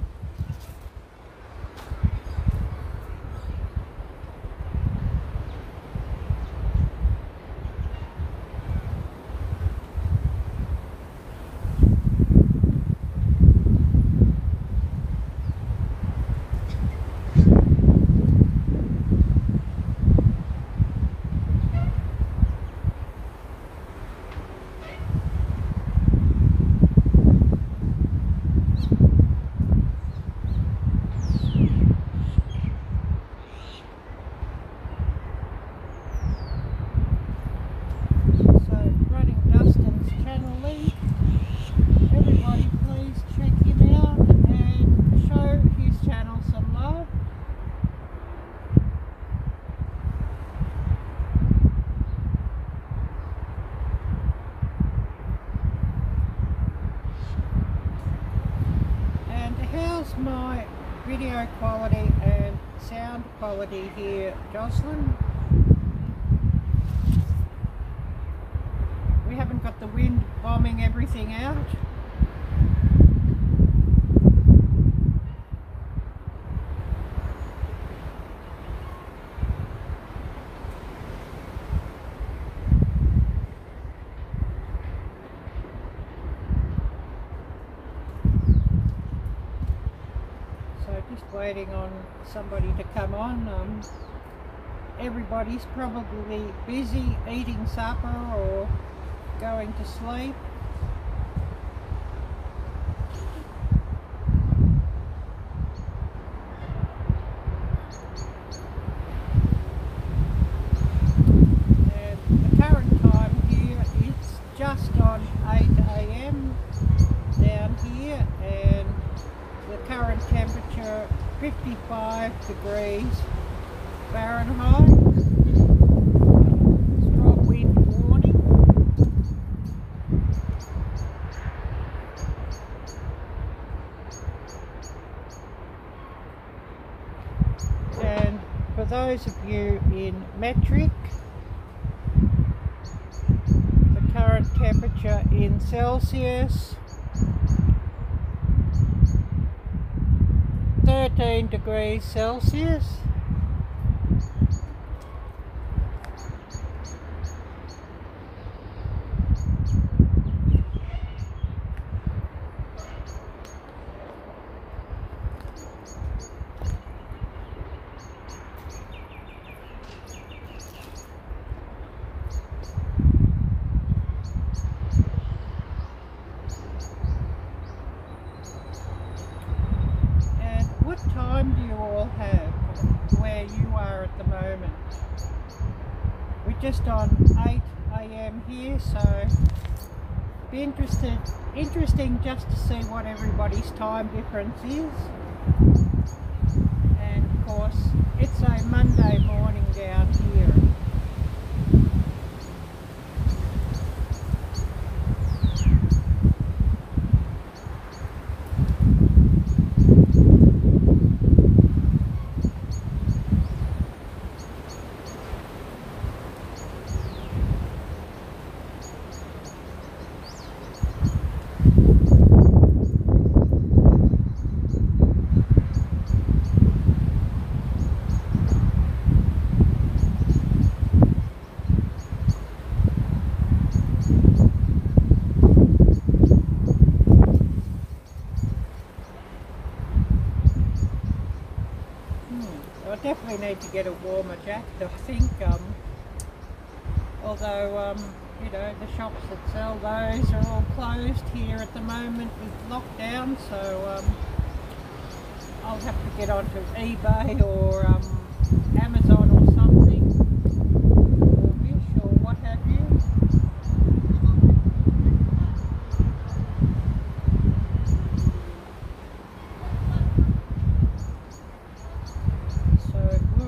video quality and sound quality here, Jocelyn. We haven't got the wind bombing everything out. Just waiting on somebody to come on. Everybody's probably busy eating supper or going to sleep. And the current time here is just on 8 AM down here, and the current temperature 55 degrees Fahrenheit. Strong wind warning. And for those of you in metric, the current temperature in Celsius 13 degrees Celsius. What time do you all have where you are at the moment? We're just on 8 AM here, so be interesting just to see what everybody's time difference is. And of course, it's a Monday morning down here. I definitely need to get a warmer jacket, I think, although you know, the shops that sell those are all closed here at the moment with lockdown, so I'll have to get onto eBay or Amazon or something, or Wish or what have you.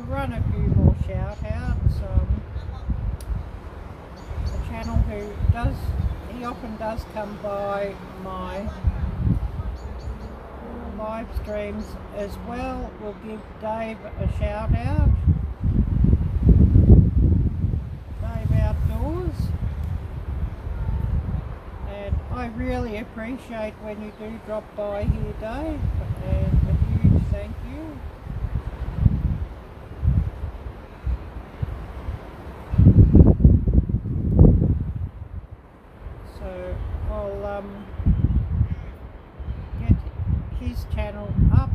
Run a few more shout outs. The channel he often does come by my live streams as well. We'll give Dave a shout out. Dave Outdoors. And I really appreciate when you do drop by here, Dave, and a huge thank you. I'll get his channel up,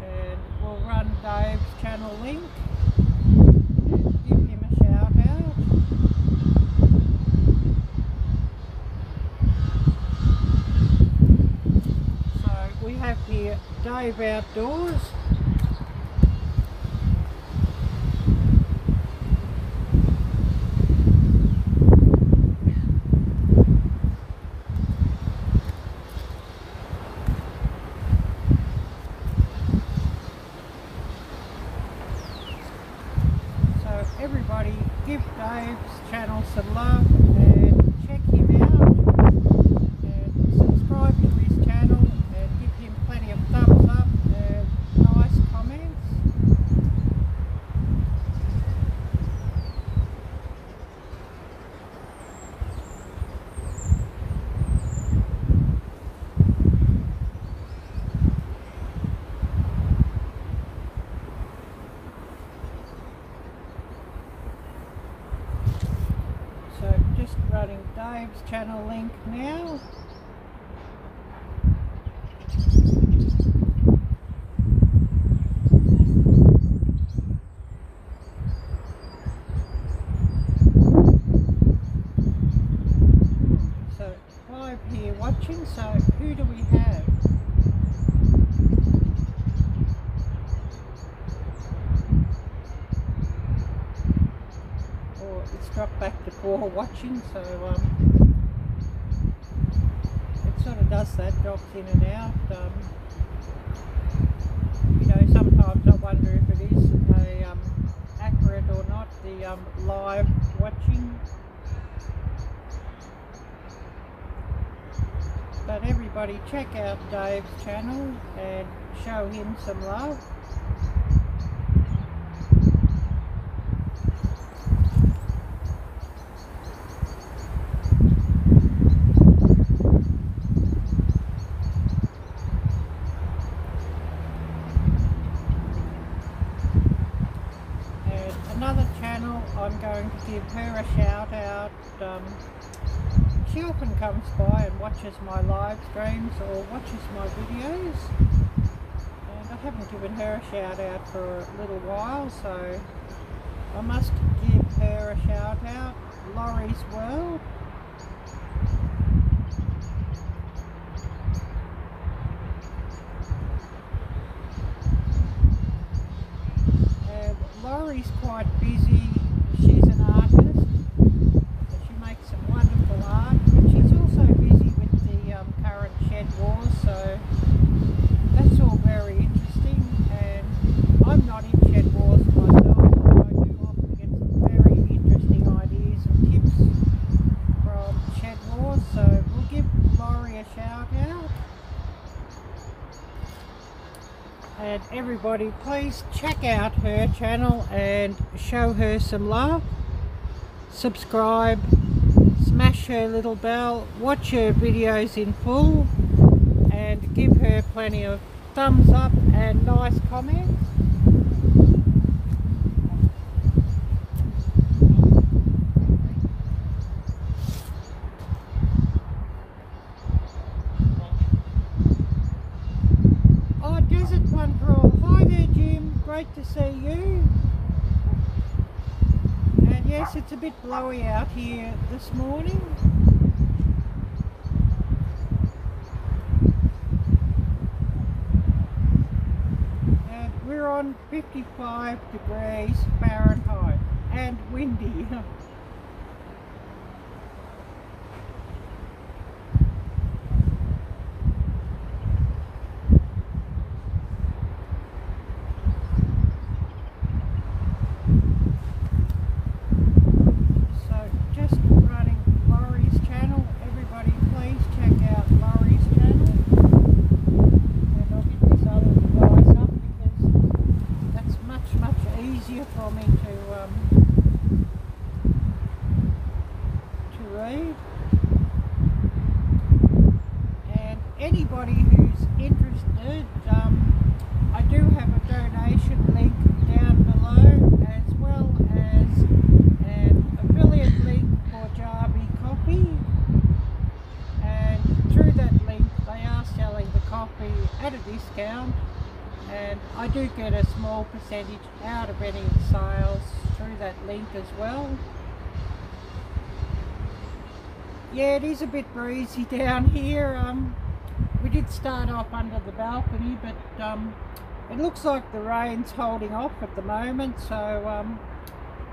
and we'll run Dave's channel link and give him a shout out. So we have here Dave Outdoors. Everybody give Dave's channel some love and check him out and subscribe to his channel and give him plenty of thumbs running Dave's channel link now. So 5 here watching, so who do we have? Oh, it's dropped back to 4 watching, so it sort of does that, drops in and out. You know, sometimes I wonder if it is a accurate or not, the live watching. But everybody check out Dave's channel and show him some love. Another channel, I'm going to give her a shout out. She often comes by and watches my live streams or watches my videos, and I haven't given her a shout out for a little while, so I must give her a shout out. Laurie's World. Laurie's quite busy. She's an artist. She makes some wonderful art, but she's also busy with the current shed wars, so that's all very interesting. And I'm not in shed wars myself, but I do often get some very interesting ideas and tips from shed wars, so we'll give Laurie a shout out. And everybody, please check out her channel and show her some love. Subscribe, smash her little bell, watch her videos in full, and give her plenty of thumbs up and nice comments. Hi there, Jim, great to see you. And yes, it's a bit blowy out here this morning. And we're on 55 degrees Fahrenheit and windy. For me to read, and anybody who's interested, I do have a donation link down below, as well as an affiliate link for Jarby Coffee, and through that link they are selling the coffee at a discount. And I do get a small percentage out of any sales through that link as well. Yeah, it is a bit breezy down here. We did start off under the balcony, but it looks like the rain's holding off at the moment, so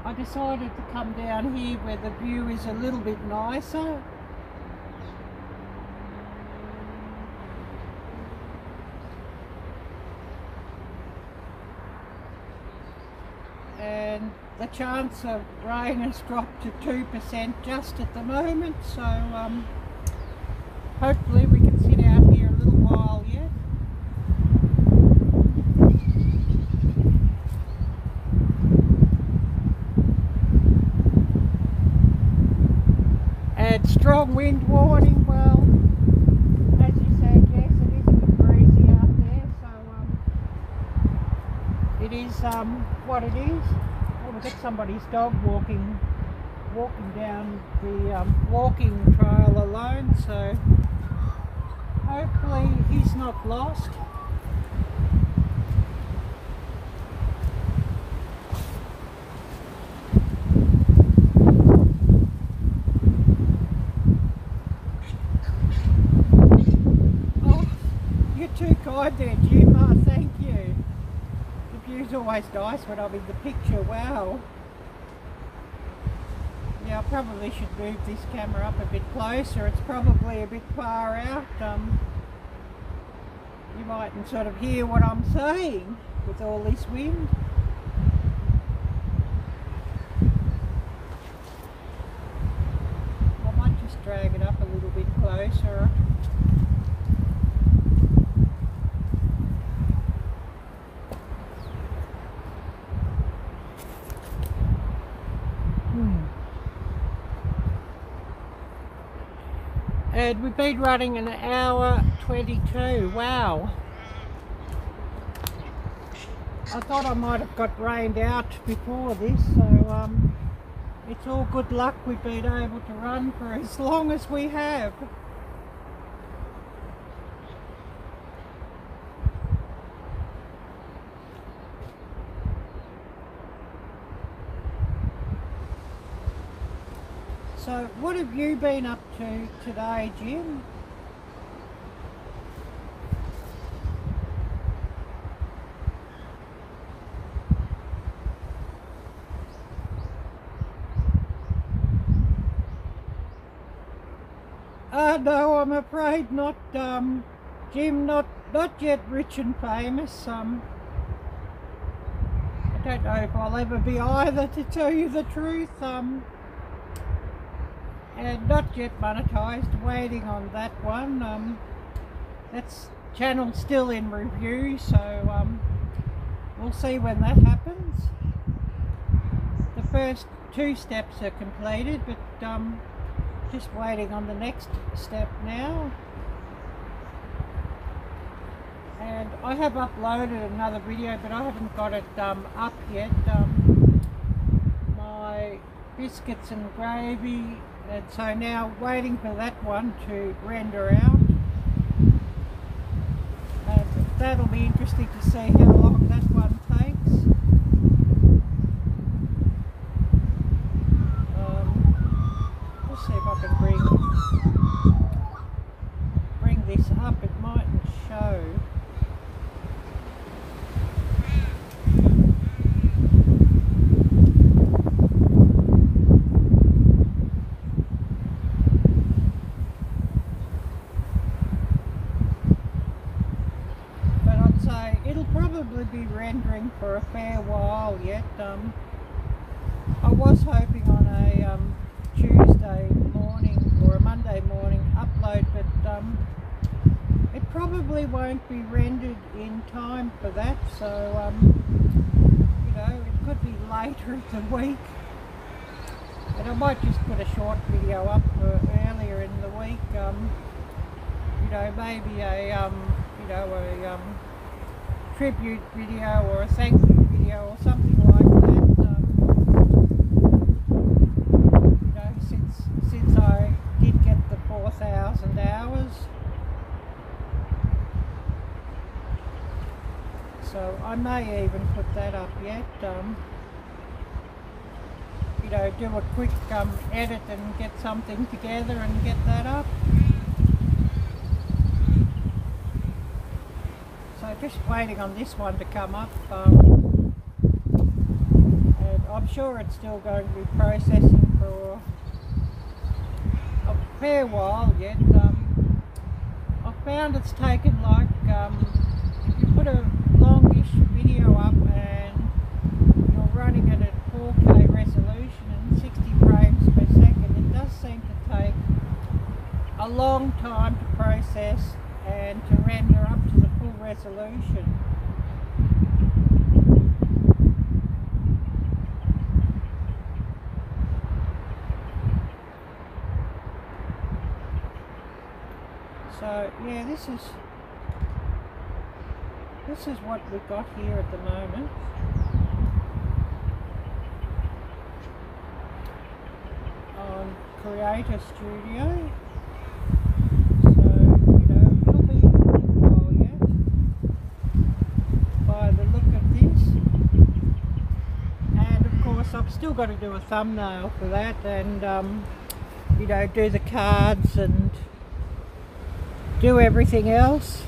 I decided to come down here where the view is a little bit nicer. And the chance of rain has dropped to 2% just at the moment, so hopefully we can sit out here a little while yet. And strong wind warning. Well, as you said, yes, it is a bit breezy out there, so it is what it is. Oh, we've got somebody's dog walking walking down the walking trail alone, so hopefully he's not lost. Too kind there, Jim. Oh, thank you. The view's always nice when I'm in the picture. Wow. Yeah, I probably should move this camera up a bit closer. It's probably a bit far out. You mightn't sort of hear what I'm saying with all this wind. I might just drag it up a little bit closer. And we've been running an hour 22. Wow. I thought I might have got rained out before this, so it's all good luck we've been able to run for as long as we have. So what have you been up to today, Jim? No, I'm afraid not, Jim, not yet rich and famous. I don't know if I'll ever be either, to tell you the truth. And not yet monetized, waiting on that one. That's channel still in review, so we'll see when that happens. The first 2 steps are completed, but just waiting on the next step now. And I have uploaded another video, but I haven't got it up yet. My biscuits and gravy. And so now waiting for that one to render out, and that'll be interesting to see how long that one takes. Let's see if I can bring this up. It mightn't show. Be rendering for a fair while yet. I was hoping on a Tuesday morning or a Monday morning upload, but it probably won't be rendered in time for that, so you know, it could be later in the week, and I might just put a short video up earlier in the week. You know, maybe a you know, a tribute video or a thank you video or something like that. You know, since I did get the 4,000 hours, so I may even put that up yet. You know, do a quick edit and get something together and get that up. So just waiting on this one to come up, and I'm sure it's still going to be processing for a fair while yet. I've found it's taken like, if you put a longish video up and you're running it at 4K resolution and 60 frames per second, it does seem to take a long time to process and to render up to the full resolution. So yeah, this is what we've got here at the moment. creator studio. So, you know, it'll be a while yet by the look of this. And of course I've still got to do a thumbnail for that, and you know, do the cards and do everything else.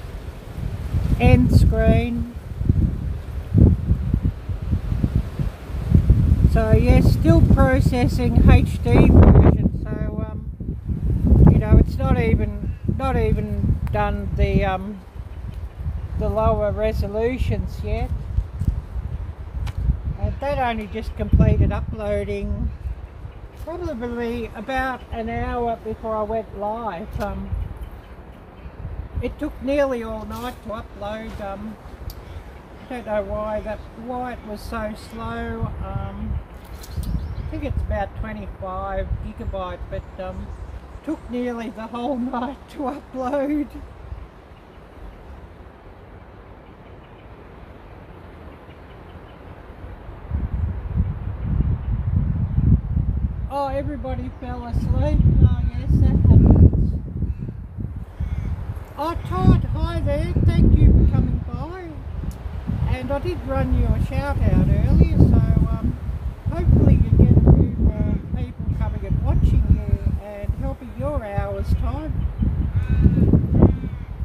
End screen. So yes, still processing HD version. So you know, it's not even done the lower resolutions yet. And that only just completed uploading probably about an hour before I went live. It took nearly all night to upload. I don't know why it was so slow. I think it's about 25 gigabyte, but took nearly the whole night to upload. Oh, everybody fell asleep. Oh yes, that happens. Oh, Todd, hi there. Thank you for coming by. And I did run you a shout out earlier, so hopefully you get a few more people coming and watching you and helping your hours time.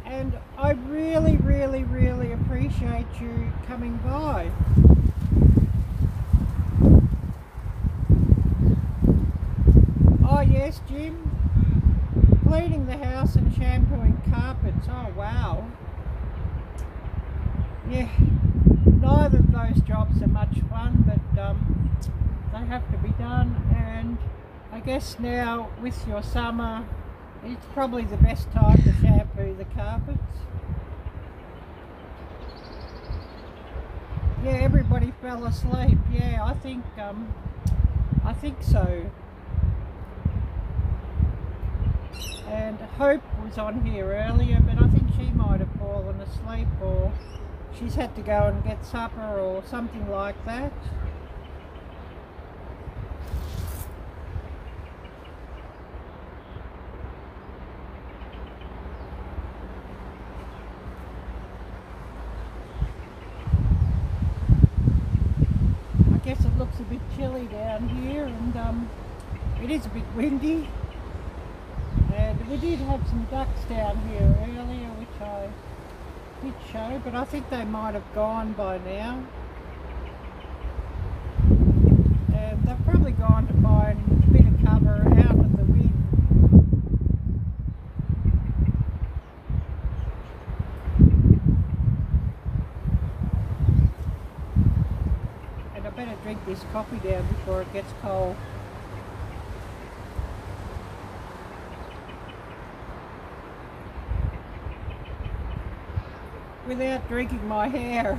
And I really, really, really appreciate you coming by. Oh yes, Jim. Cleaning the house and shampooing carpets. Oh wow. Yeah, neither of those jobs are much fun, but they have to be done. And I guess now with your summer, it's probably the best time to shampoo the carpets. Yeah, everybody fell asleep. Yeah, I think so. And Hope was on here earlier, but I think she might have fallen asleep, or she's had to go and get supper or something like that. I guess it looks a bit chilly down here, and it is a bit windy. And we did have some ducks down here earlier, which I did show, but I think they might have gone by now. And they've probably gone to find a bit of cover out of the wind. And I better drink this coffee down before it gets cold. Without drinking my hair.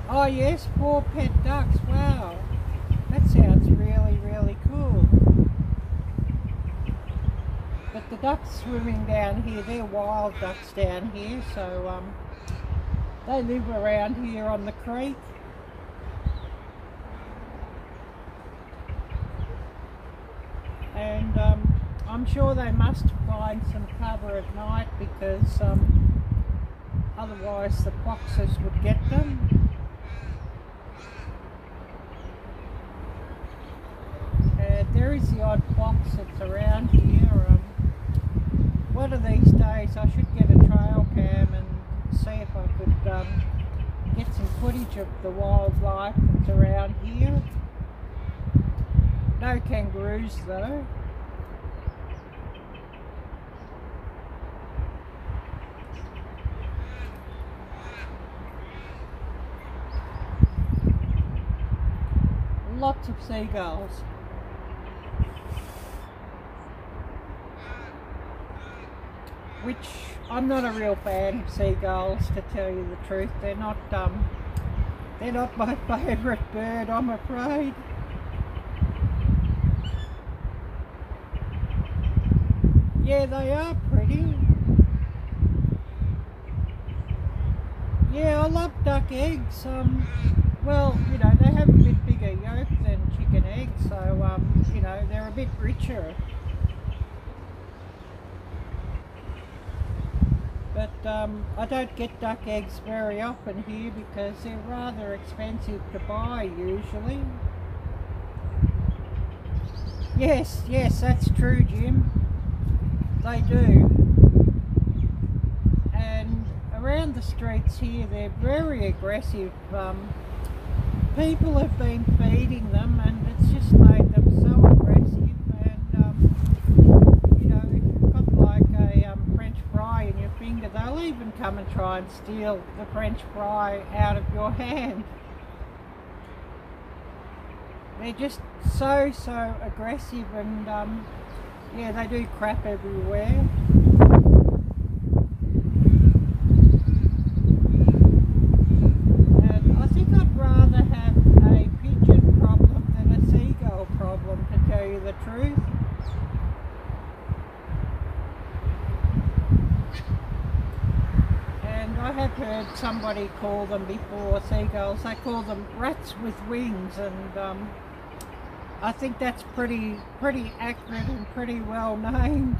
Oh yes, 4 pet ducks. Wow, that sounds really, really cool. But the ducks swimming down here, they're wild ducks down here, so they live around here on the creek. And I'm sure they must find some cover at night, because otherwise the foxes would get them. There is the odd fox that's around here. One of these days I should get a trail cam and see if I could get some footage of the wildlife that's around here. No kangaroos though. Lots of seagulls. Which I'm not a real fan of seagulls, to tell you the truth. They're not my favourite bird, I'm afraid. Yeah, they are pretty. Yeah, I love duck eggs. Well, you know, they have a bit bigger yolk than chicken eggs, so you know, they're a bit richer. But I don't get duck eggs very often here because they're rather expensive to buy usually. Yes, that's true, Jim. They do. And around the streets here, they're very aggressive. People have been feeding them and it's just made them so aggressive. And, you know, if you've got like a French fry in your finger, they'll even come and try and steal the French fry out of your hand. They're just so aggressive and yeah, they do crap everywhere. And I think I'd rather have a pigeon problem than a seagull problem, to tell you the truth. And I have heard somebody call them before, seagulls, they call them rats with wings, and I think that's pretty accurate and pretty well named.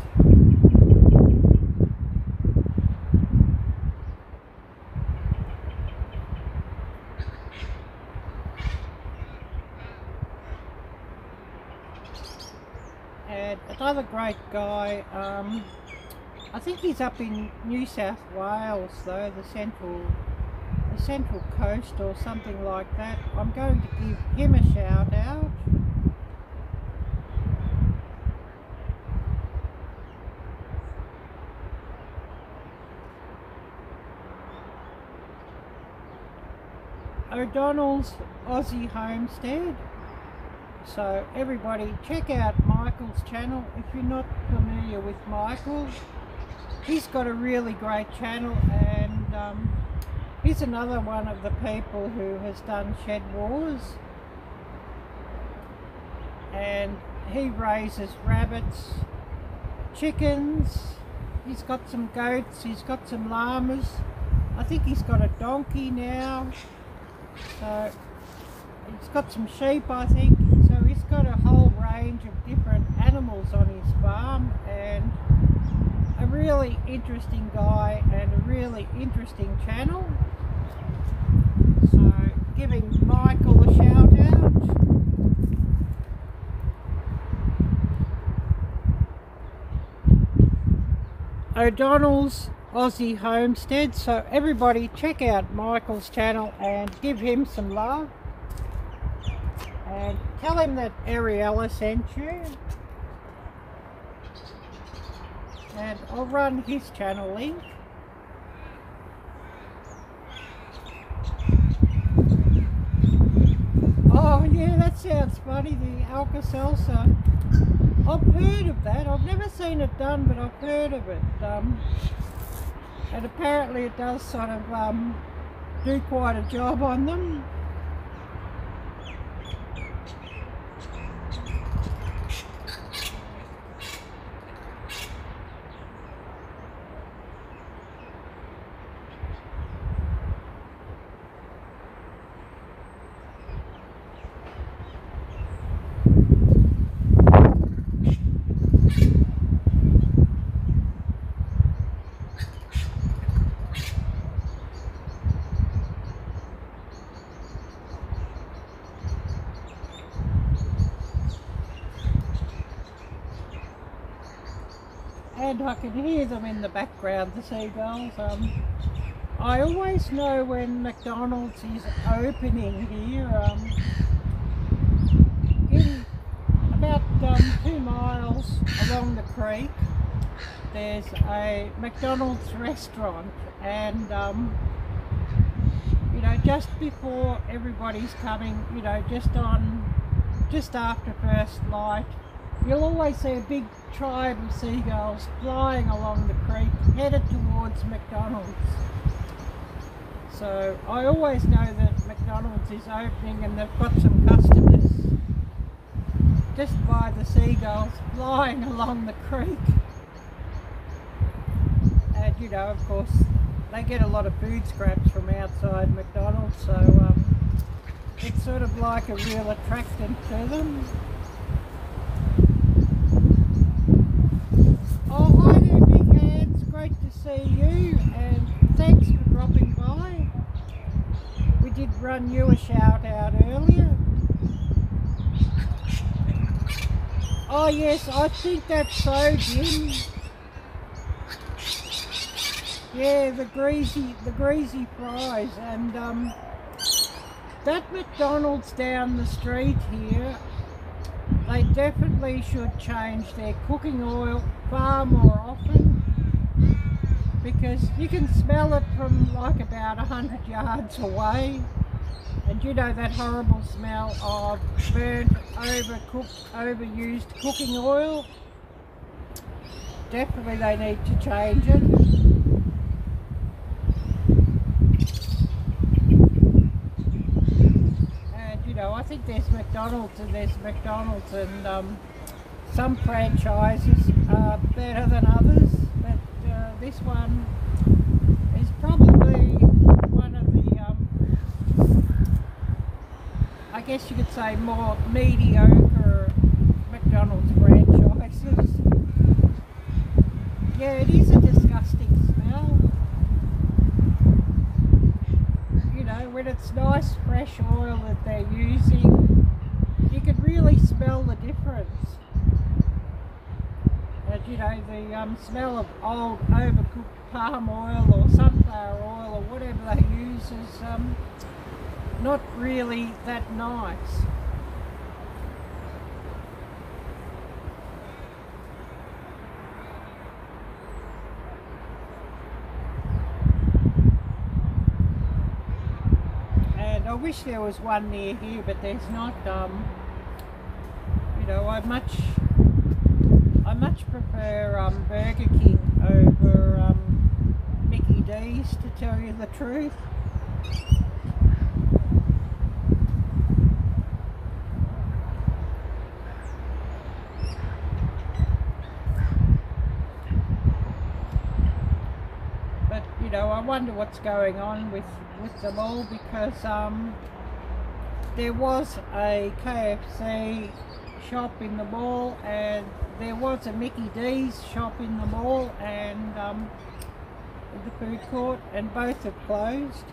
And another great guy, I think he's up in New South Wales though, the central coast or something like that. I'm going to give him a shout out. O'Donnell's Aussie Homestead. So everybody check out Michael's channel if you're not familiar with Michael. He's got a really great channel, and he's another one of the people who has done Shed Wars, and he raises rabbits, chickens, he's got some goats, he's got some llamas, I think he's got a donkey now. So he's got some sheep, I think. So he's got a whole range of different animals on his farm, and a really interesting guy and a really interesting channel. So giving Michael a shout out. O'Donnell's Aussie Homestead. So everybody check out Michael's channel and give him some love, and tell him that Ariella sent you, and I'll run his channel link. Oh yeah, that sounds funny, the Alka-Seltzer. I've heard of that. I've never seen it done, but I've heard of it. And apparently it does sort of do quite a job on them. And I can hear them in the background, the seagulls. I always know when McDonald's is opening here. In about 2 miles along the creek, there's a McDonald's restaurant, and you know, just before everybody's coming, you know, just after first light, you'll always see a big tribe of seagulls flying along the creek headed towards McDonald's. So I always know that McDonald's is opening and they've got some customers just by the seagulls flying along the creek. And you know, of course, they get a lot of food scraps from outside McDonald's, so it's sort of like a real attraction to them. see you, and thanks for dropping by. We did run you a shout out earlier. Oh yes, I think that's so, Jim. Yeah, the greasy fries, and that McDonald's down the street here, they definitely should change their cooking oil far more often, because you can smell it from like about 100 yards away, and you know that horrible smell of burnt, overcooked, overused cooking oil. Definitely they need to change it. You know, I think there's McDonald's and some franchises are better than others, but this one is probably one of the, I guess you could say, more mediocre McDonald's franchises. Yeah, it is a disgusting smell. You know, when it's nice fresh oil that they're using, you can really smell the difference. And you know, the smell of old overcooked palm oil or sunflower oil or whatever they use is not really that nice. I wish there was one near here, but there's not. You know, I much prefer Burger King over Mickey D's, to tell you the truth. But you know, I wonder what's going on with them all, because there was a KFC shop in the mall, and there was a Mickey D's shop in the mall, and the food court, and both have closed.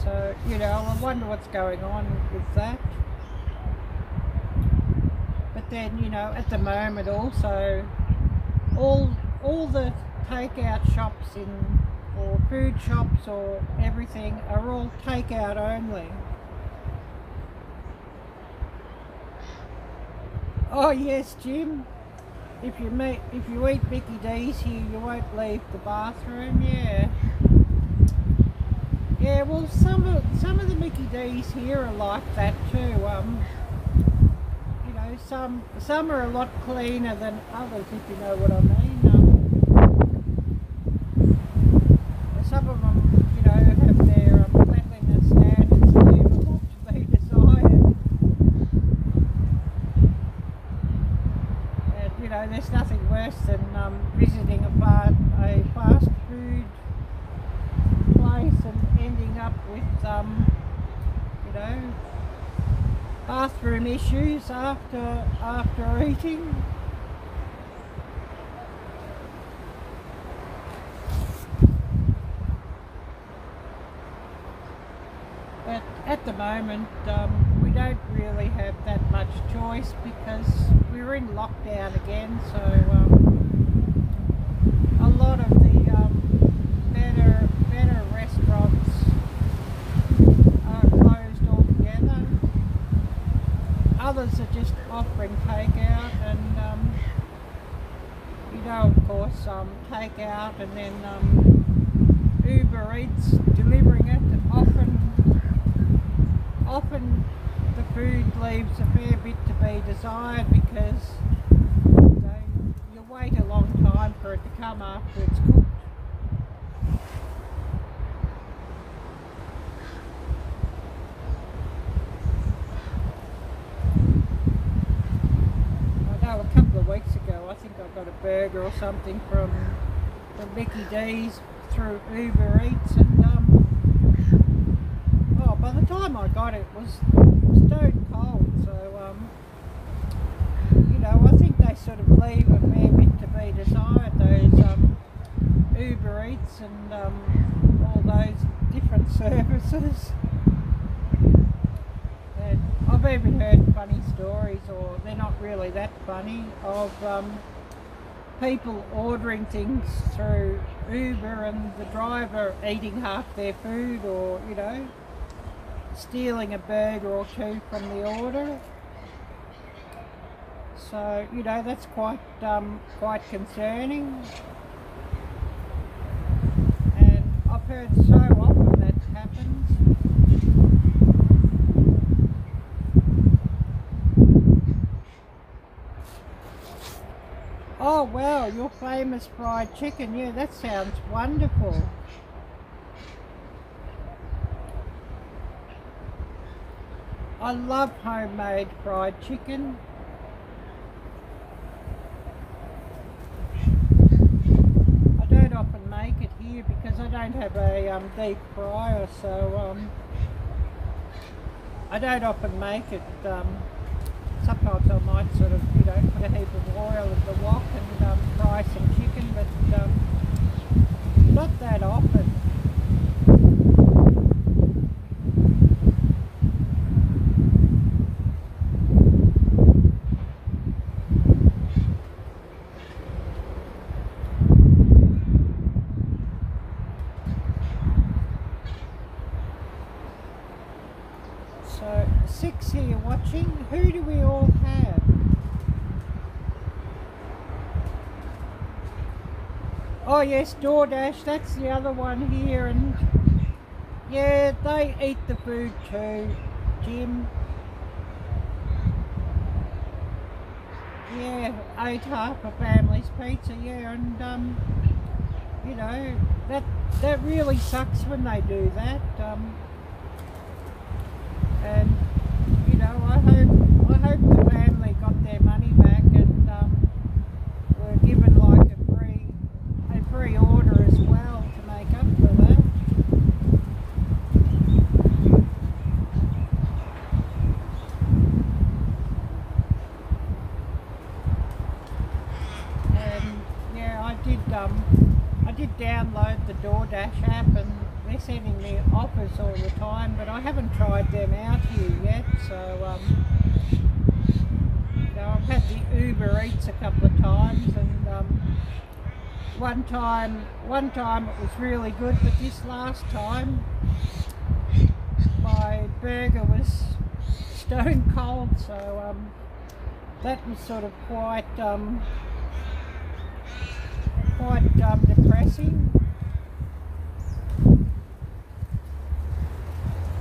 So you know, I wonder what's going on with that. But then you know, at the moment also all the takeout shops or food shops or everything are all takeout only. Oh yes, Jim. If you eat Mickey D's here, you won't leave the bathroom. Yeah. Yeah. Well, some of the Mickey D's here are like that too. You know, some are a lot cleaner than others, if you know what I mean. Some of them, you know, have their cleanliness standards leave a lot to be desired. And you know, there's nothing worse than visiting a fast food place and ending up with you know, bathroom issues after eating. But at the moment, we don't really have that much choice, because we're in lockdown again. So a lot of the better restaurants are closed altogether. Others are just offering takeout, and you know, of course, takeout and then Uber Eats delivering it. Often the food leaves a fair bit to be desired, because you know, you wait a long time for it to come after it's cooked. I know a couple of weeks ago, I think I got a burger or something from Mickey D's through Uber Eats, and by the time I got it, it was stone cold. So you know, I think they sort of leave a fair bit to be desired, those Uber Eats and all those different services. And I've even heard funny stories, or they're not really that funny, of people ordering things through Uber and the driver eating half their food, or, you know, stealing a burger or two from the order. So, you know, that's quite concerning. And I've heard so often that happens. Oh wow, your famous fried chicken. Yeah, that sounds wonderful. I love homemade fried chicken. I don't often make it here because I don't have a deep fryer, so I don't often make it. Sometimes I might sort of, you know, put a heap of oil in the wok and fry some chicken, but not that often. So 6 here watching. Who do we all have? Oh yes, DoorDash, that's the other one here, and yeah, they eat the food too, Jim. Yeah, ate half a family's pizza, yeah, and you know, that really sucks when they do that. And you know, I hope the family got their money back and were given like a free order as well to make up for that. And yeah, I did download the DoorDash app, and they're sending me offers all the time, but I haven't tried them out here yet. So you know, I've had the Uber Eats a couple of times, and one time it was really good, but this last time my burger was stone cold, so that was sort of quite depressing.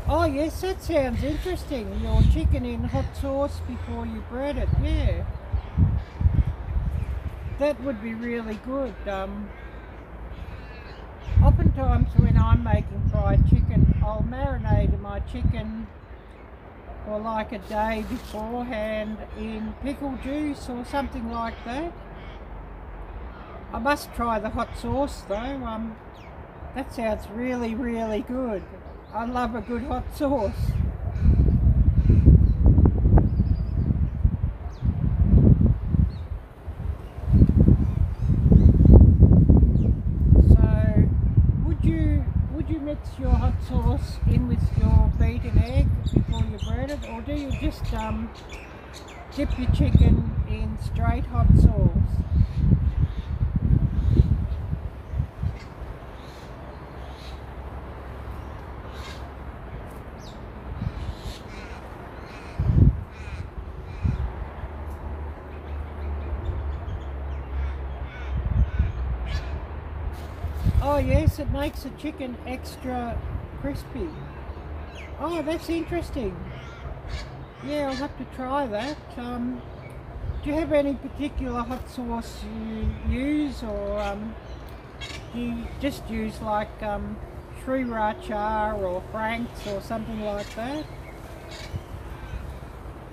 Oh yes, that sounds interesting. Your chicken in hot sauce before you bread it, yeah. That would be really good. Oftentimes when I'm making fried chicken, I'll marinate my chicken for like a day beforehand in pickle juice or something like that. I must try the hot sauce though. That sounds really, really good. I love a good hot sauce. So, would you mix your hot sauce in with your beaten egg before you bread it, or do you just dip your chicken in straight hot sauce? Oh yes, it makes the chicken extra crispy. Oh, that's interesting. Yeah, I'll have to try that. Do you have any particular hot sauce you use, or do you just use like Sriracha or Frank's or something like that?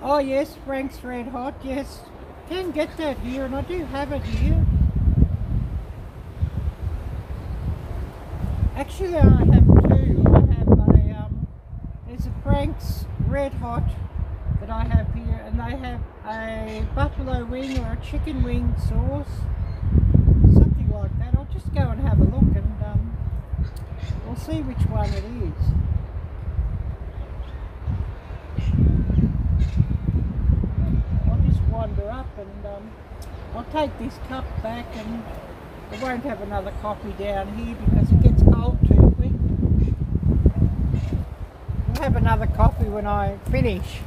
Oh yes, Frank's Red Hot, yes. Can get that here, and I do have it here. Actually, I have two. I have there's a Frank's Red Hot that I have here, and they have a buffalo wing or a chicken wing sauce, just go and have a look, and we'll see which one it is. I'll just wander up, and I'll take this cup back, and I won't have another coffee down here because it gets cold too quick. I'll have another coffee when I finish.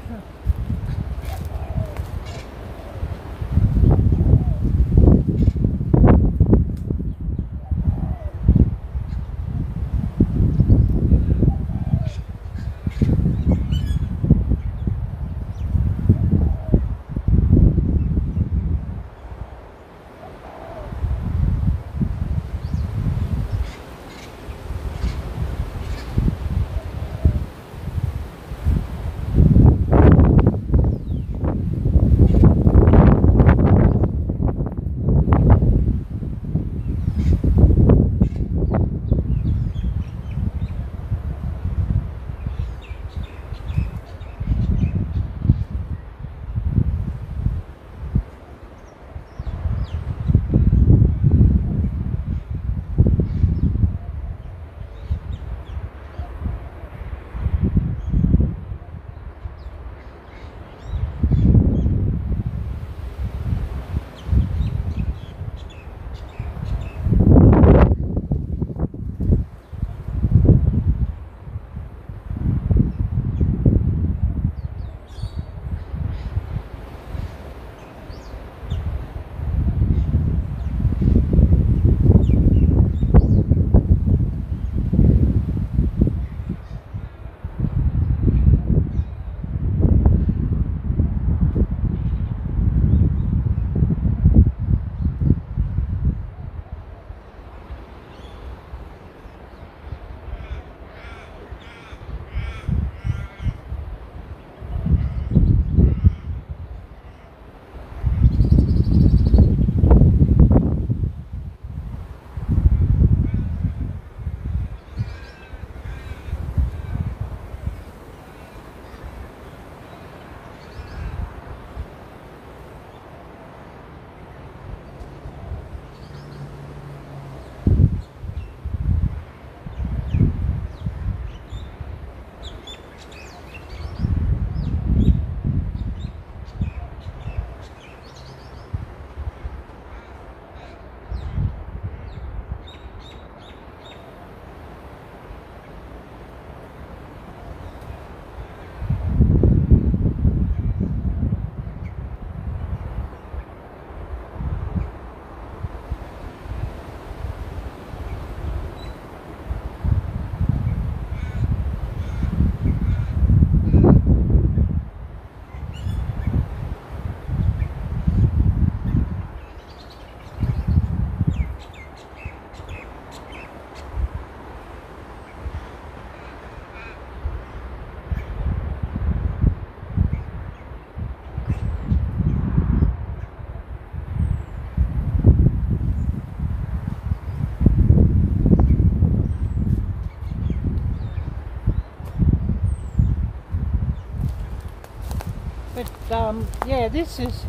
Yeah, this is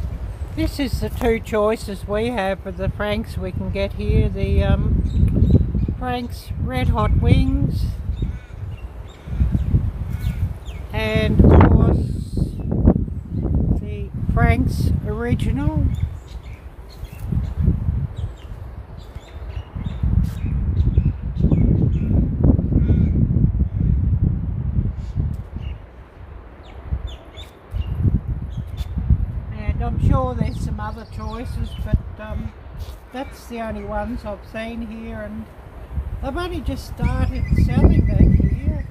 the two choices we have for the Franks we can get here. The Frank's Red Hot Wings, and of course the Frank's Original. I'm sure there's some other choices, but that's the only ones I've seen here, and they've only just started selling that here.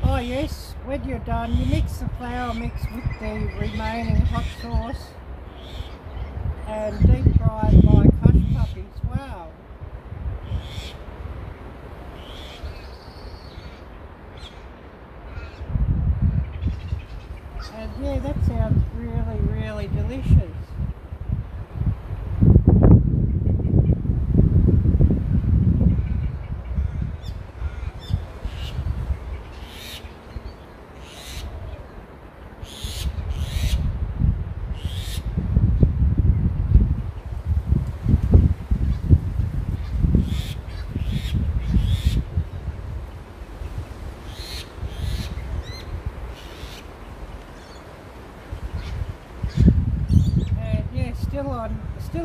Oh yes, when you're done, you mix the flour mix with the remaining hot sauce and deep fry it like hush puppies. Wow. And yeah, that sounds really, really delicious.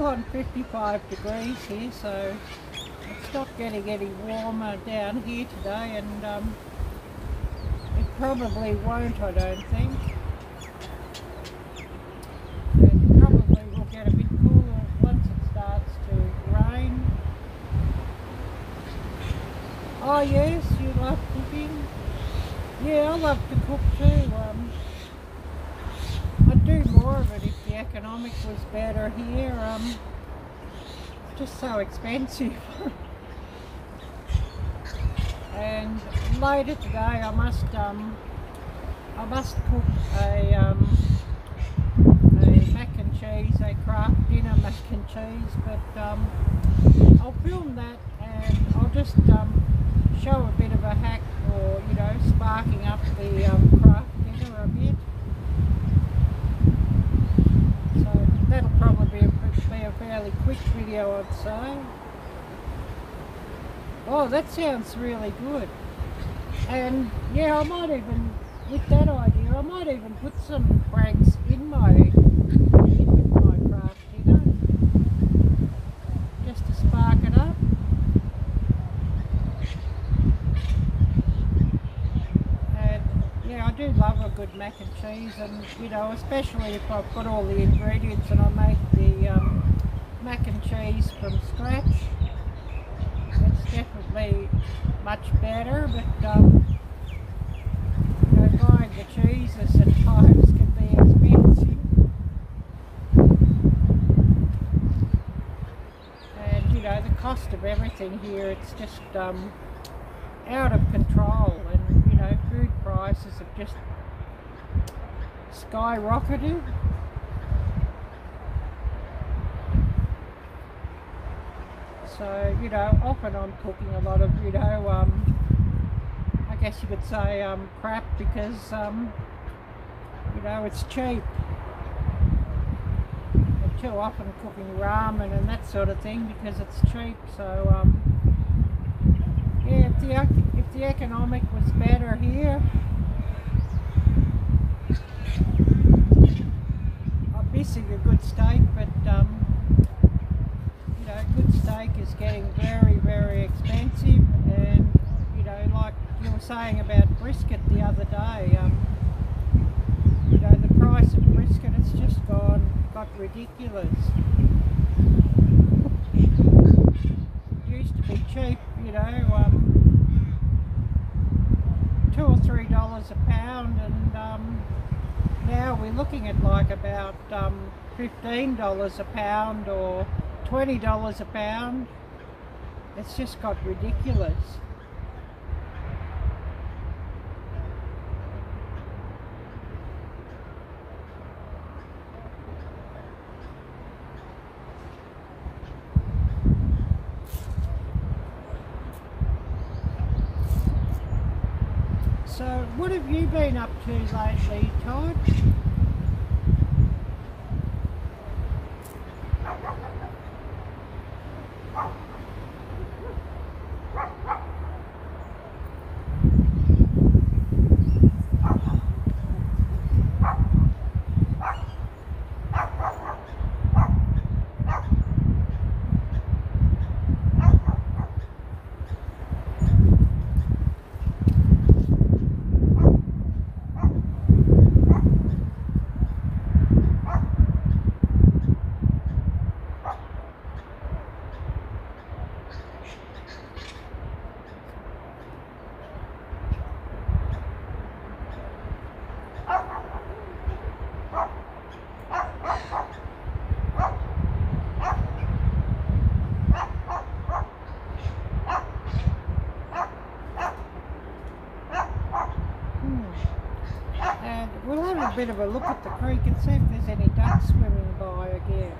still on 55 degrees here, so it's not getting any warmer down here today, and it probably won't, I don't think. It probably will get a bit cooler once it starts to rain. Oh yes, you love cooking? Yeah, I love to cook too. I'd do more of it if the economic was better here. It's just so expensive. And later today I must cook a mac and cheese, a craft dinner mac and cheese, but I'll film that and I'll just show a bit of a hack for, you know, sparking up the craft dinner a bit. So that'll probably be a fairly quick video, I'd say. Oh, that sounds really good. And yeah, I might even, with that idea, I might even put some pranks in my craft dinner, just to spark it up. And yeah, I do love a good mac and cheese, and you know, especially if I've got all the ingredients and I make the mac and cheese from scratch. It's definitely much better, but you know, buying the cheeses at times can be expensive. And you know, the cost of everything here, it's just out of control, and you know, food prices have just skyrocketed. So, you know, often I'm cooking a lot of, you know, I guess you could say crap, because, you know, it's cheap. I'm too often cooking ramen and that sort of thing because it's cheap. So, yeah, if the economic was better here, I'm missing a good steak, but, you know, good steak is getting very, very expensive, and you know, like you were saying about brisket the other day, you know, the price of brisket, it's just got ridiculous. It used to be cheap, you know, $2 or $3 a pound, and now we're looking at like about $15 a pound or $20 a pound. It's just got ridiculous. So what have you been up to lately, Todd? We'll have a bit of a look at the creek and see if there's any ducks swimming by again.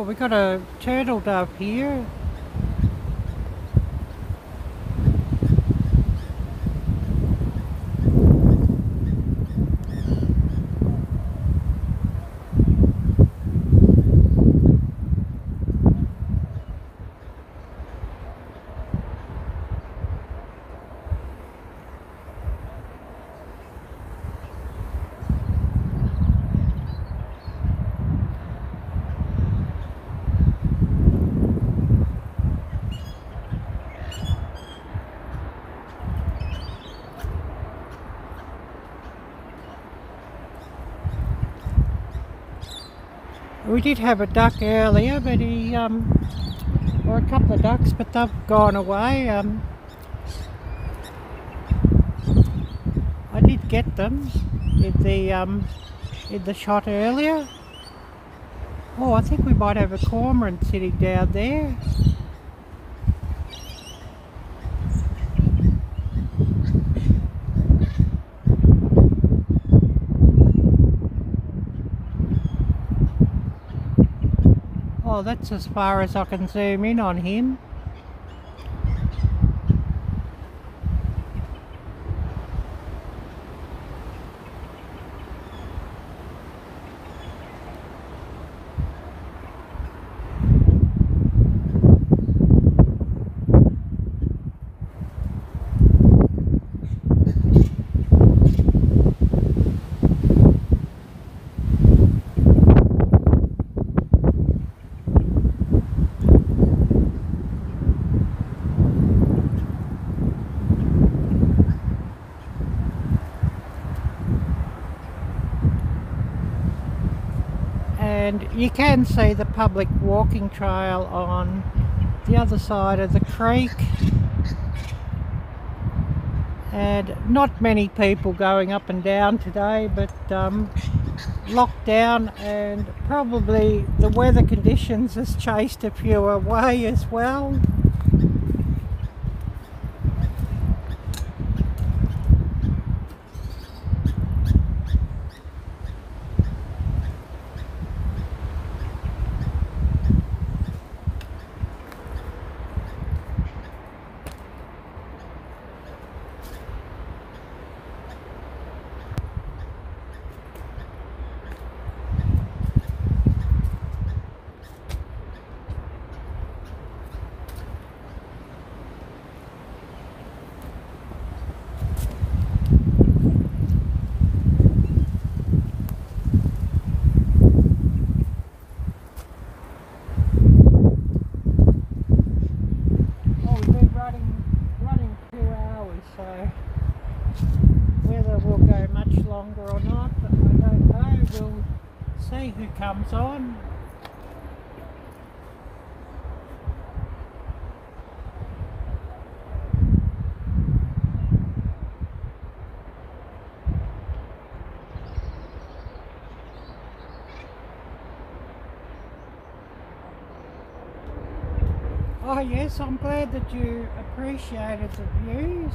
we got a turtle dove here. We did have a duck earlier, but or a couple of ducks, but they've gone away. I did get them in the shot earlier. Oh, I think we might have a cormorant sitting down there. Oh, that's as far as I can zoom in on him. And you can see the public walking trail on the other side of the creek, and not many people going up and down today, but locked down, and probably the weather conditions has chased a few away as well. Longer or not, but I don't know. We'll see who comes on. Oh yes, I'm glad that you appreciated the views.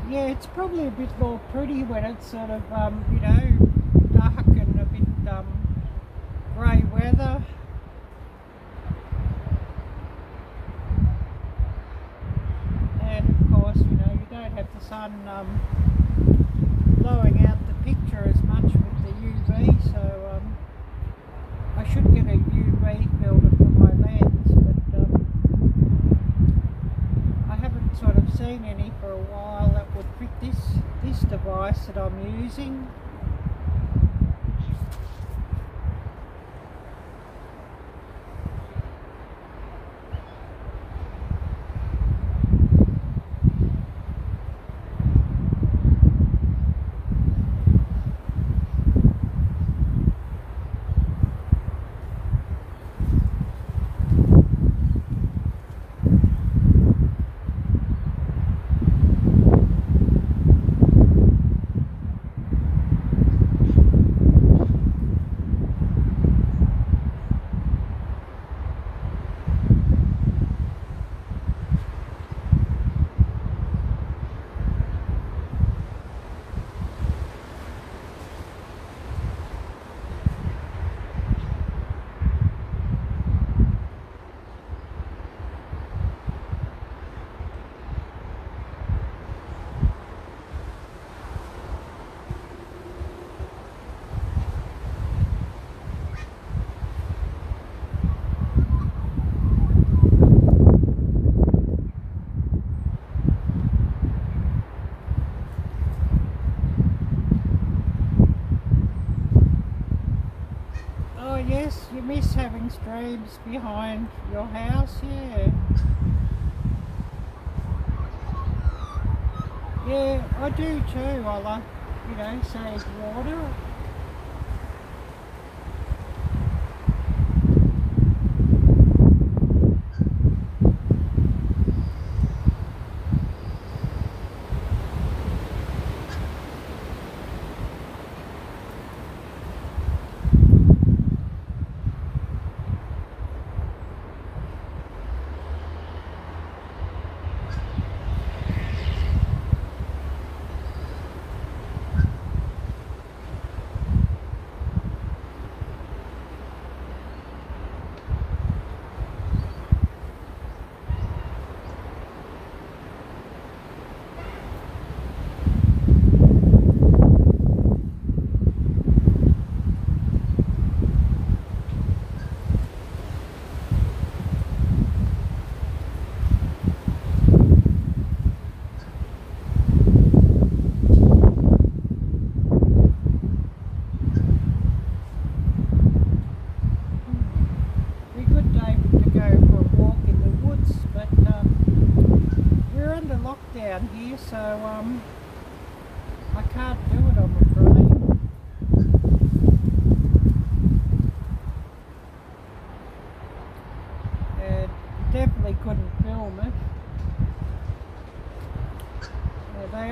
Yeah, it's probably a bit more pretty when it's sort of, you know, dark and a bit grey weather. And of course, you know, you don't have the sun blowing out the picture as much with the UV, so I should get a UV filter for my lens, but I haven't sort of seen any for a while that would fit this device that I'm using. Oh yes, you miss having streams behind your house, yeah. Yeah, I do too. I like, you know, save water. Down here, so I can't do it, I'm afraid. Definitely couldn't film it. They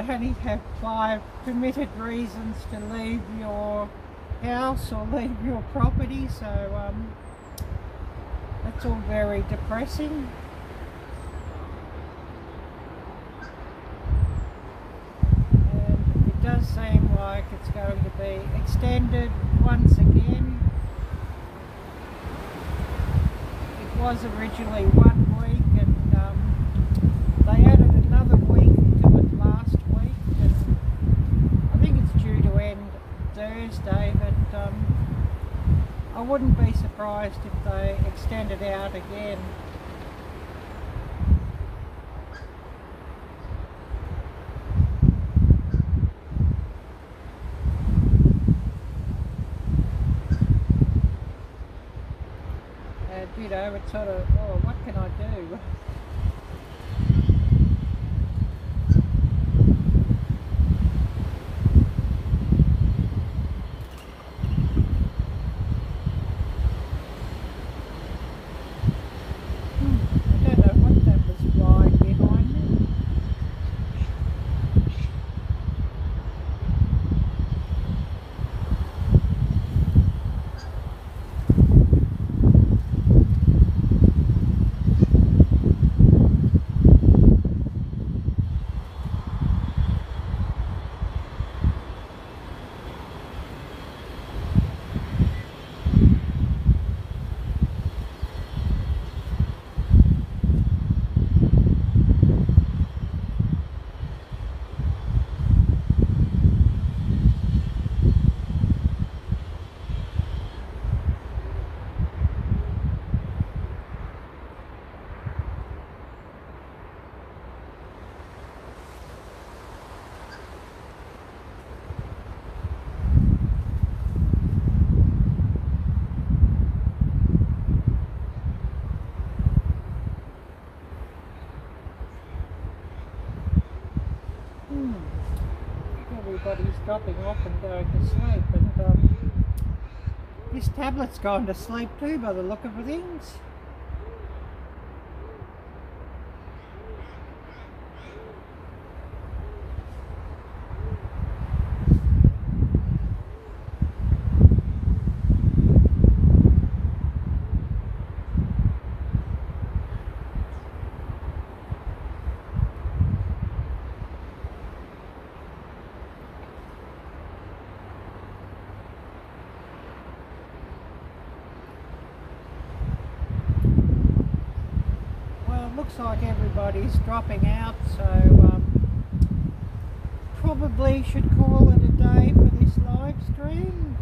only have 5 permitted reasons to leave your house or leave your property, so that's all very depressing. It does seem like it's going to be extended once again. It was originally 1 week, and they added another week to it last week, and I think it's due to end Thursday, but I wouldn't be surprised if they extend it out again. You know, it's sort of, oh, what can I do? I don't know what that was flying behind me. Everybody's dropping off and going to sleep, and this tablet's gone to sleep too by the look of things. Looks like everybody's dropping out, so probably should call it a day for this live stream.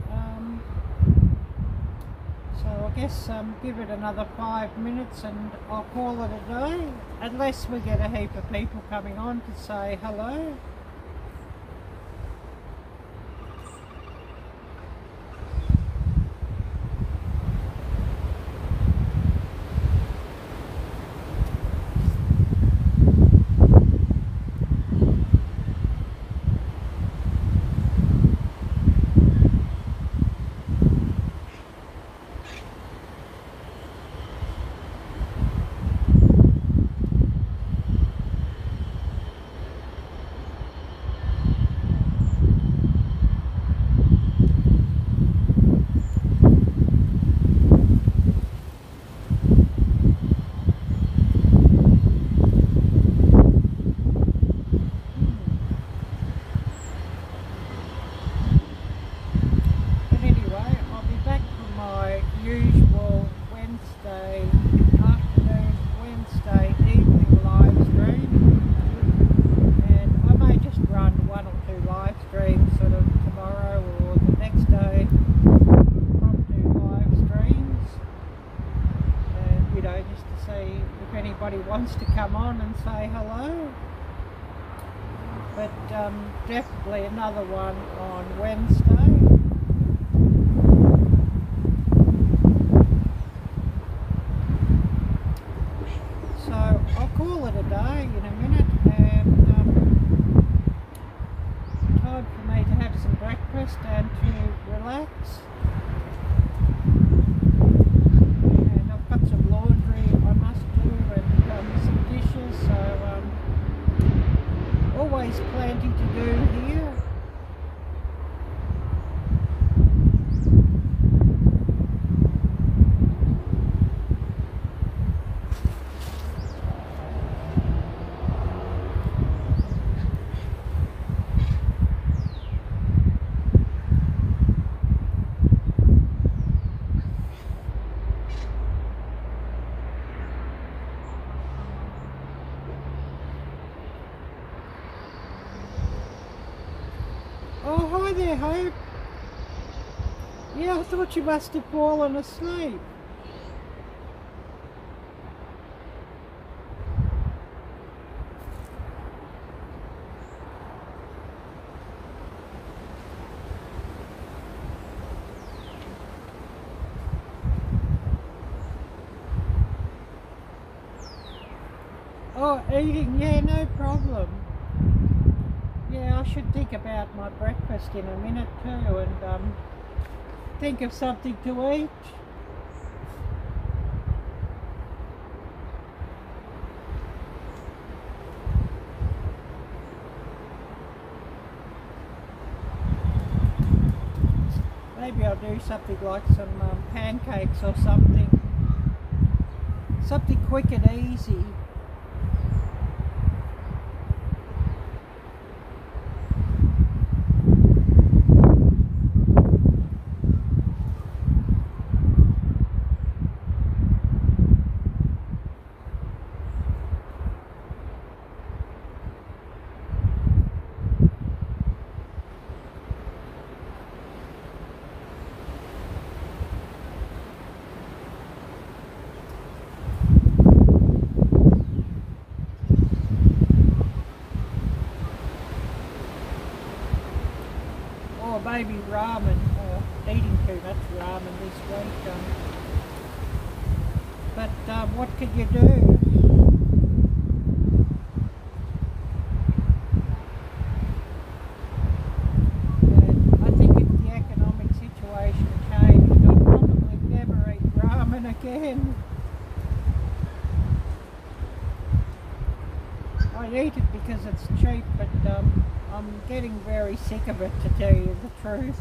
So I guess give it another 5 minutes and I'll call it a day, unless we get a heap of people coming on to say hello. wants to come on and say hello. But definitely another one on Wednesday. So I'll call it a day in a minute, and time for me to have some breakfast and to relax. And I've got some laundry I must do, and some dishes, so always plenty to do here. Oh, hi there, Hope. Yeah, I thought you must have fallen asleep. Oh, eating, yeah, no problem. Yeah, I should think about my breakfast in a minute too, and think of something to eat. Maybe I'll do something like some pancakes or something. Something quick and easy. Or maybe ramen, or eating too much ramen this week. But what can you do? And I think if the economic situation changed, I'd probably never eat ramen again. I eat it because it's cheap, but I'm getting very sick of it, to tell you the truth.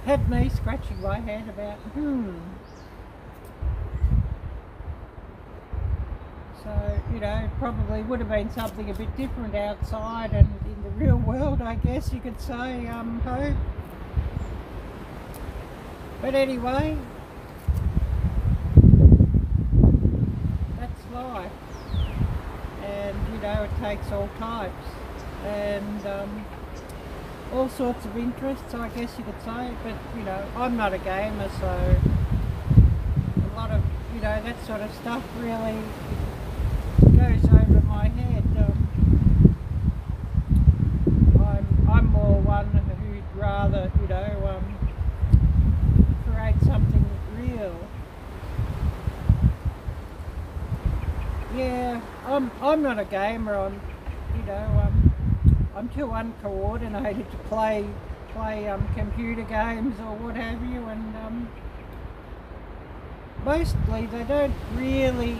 Had me scratching my head about, So, you know, it probably would have been something a bit different outside and in the real world, I guess you could say, Hope. But anyway, that's life. And, you know, it takes all types. And, all sorts of interests, I guess you could say, but you know, I'm not a gamer, so a lot of, you know, that sort of stuff really goes over my head. I'm more one who'd rather, you know, create something real. I'm not a gamer. I'm too uncoordinated to play computer games or what have you, and mostly they don't really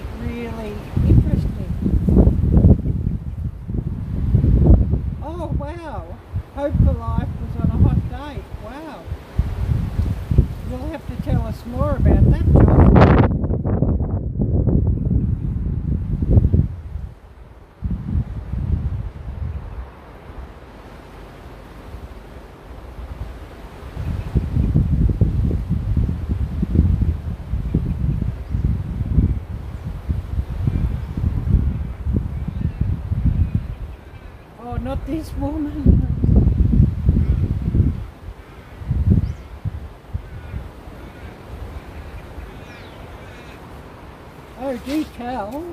interest me. Oh wow, Hope for Life was on a hot date. Wow, you'll have to tell us more about that, John. Not this woman. Oh, do tell.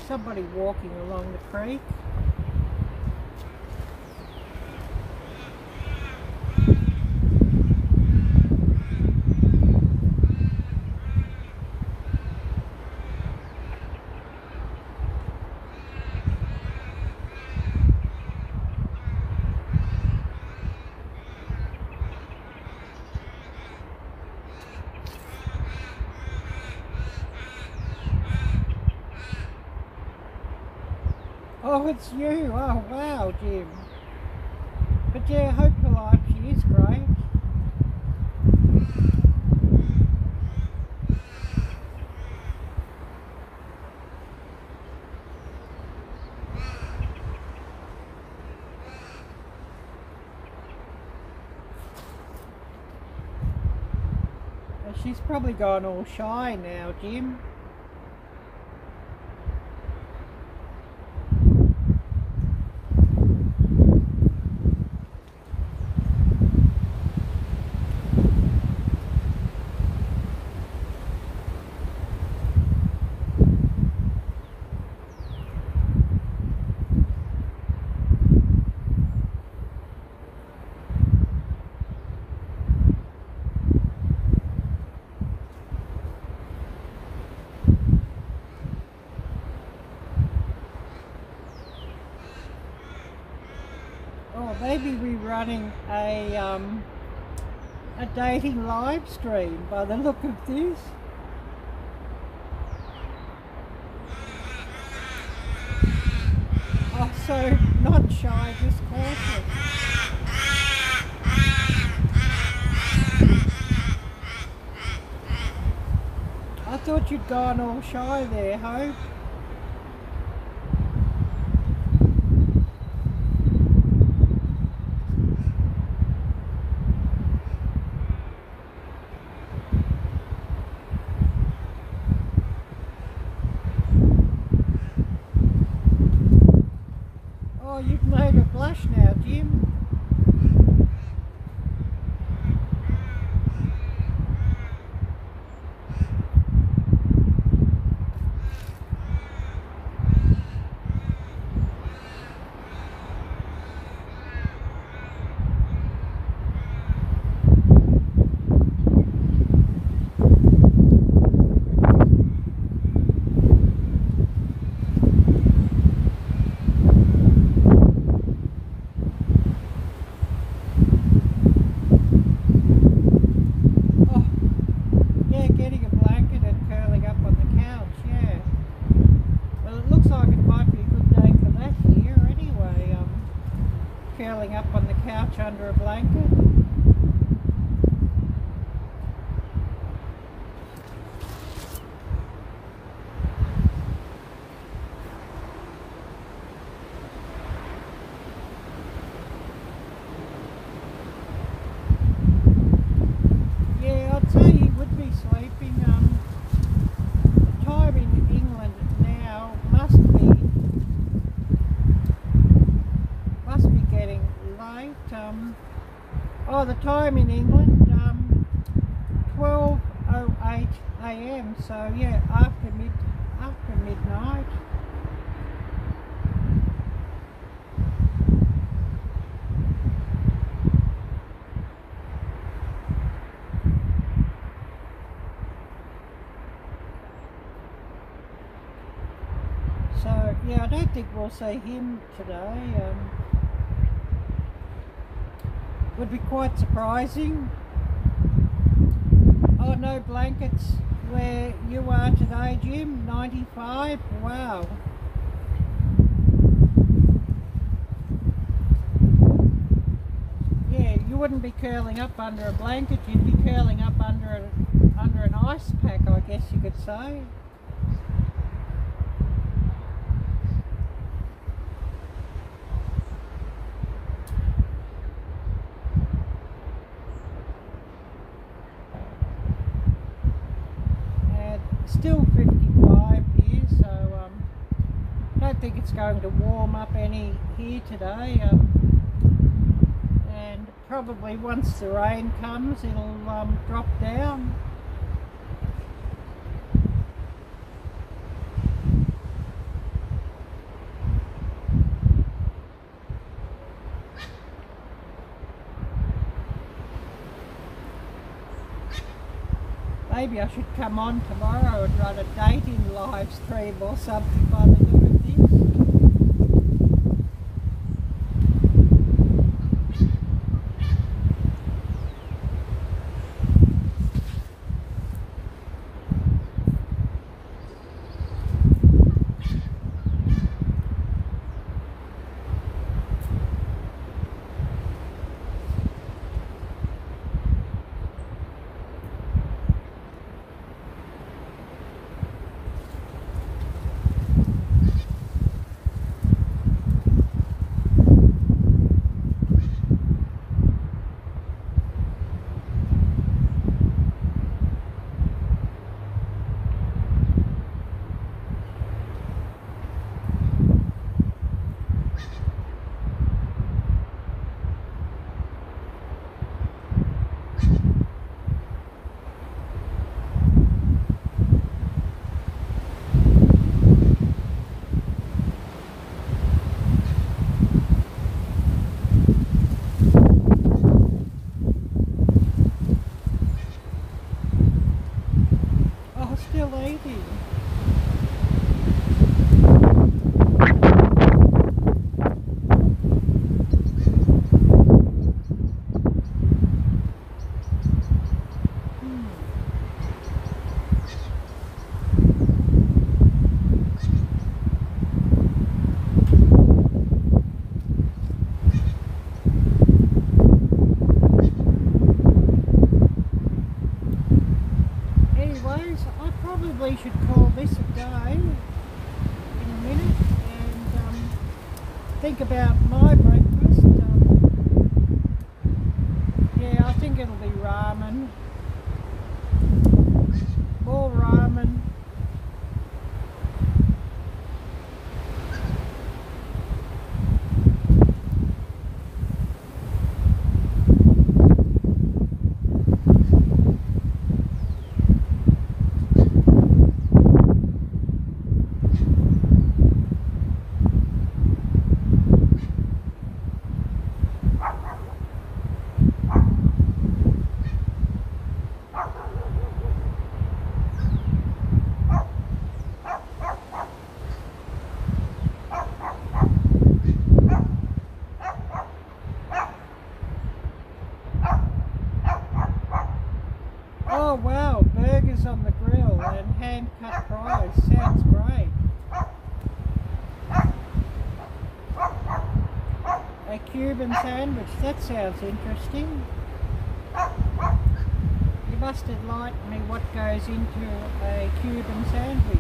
Somebody walking along the creek. Oh, it's you. Oh, wow, Jim. But yeah, Hope for Life, she is great. She's probably gone all shy now, Jim. Oh, maybe we're running a dating live stream by the look of this. Oh, so not shy, just cautious. I thought you'd gone all shy there, Hope. Oh, you've made her blush now, Jim. Curling up on the couch under a blanket. Oh, the time in England, 12:08 AM. So yeah, after midnight. So yeah, I don't think we'll see him today. Would be quite surprising. Oh, no blankets where you are today, Jim. 95. Wow. Yeah, you wouldn't be curling up under a blanket. You'd be curling up under an ice pack, I guess you could say. Still 55 here, so I don't think it's going to warm up any here today, and probably once the rain comes it'll drop down. Maybe I should come on tomorrow and run a dating live stream or something by the look of this. Probably should call this a day in a minute and think about my breakfast. Yeah, I think it'll be ramen. More ramen. Oh wow, burgers on the grill and hand-cut fries. Sounds great. A Cuban sandwich, that sounds interesting. You must enlighten me what goes into a Cuban sandwich.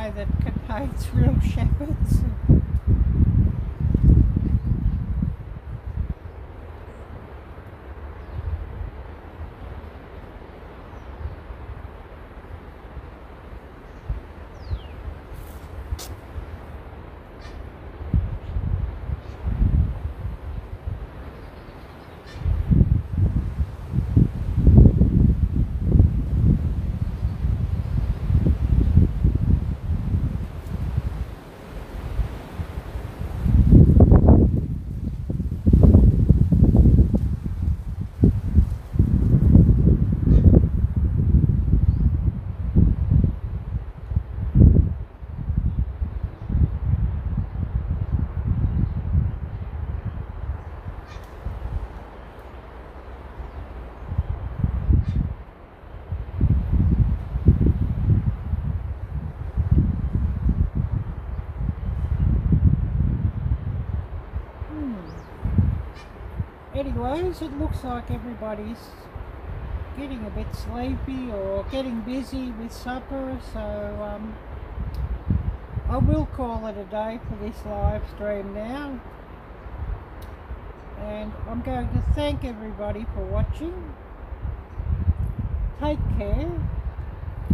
say that contains real shepherds. Anyways, it looks like everybody's getting a bit sleepy or getting busy with supper, so I will call it a day for this live stream now, and I'm going to thank everybody for watching. Take care,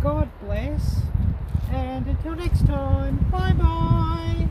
God bless, and until next time, bye bye.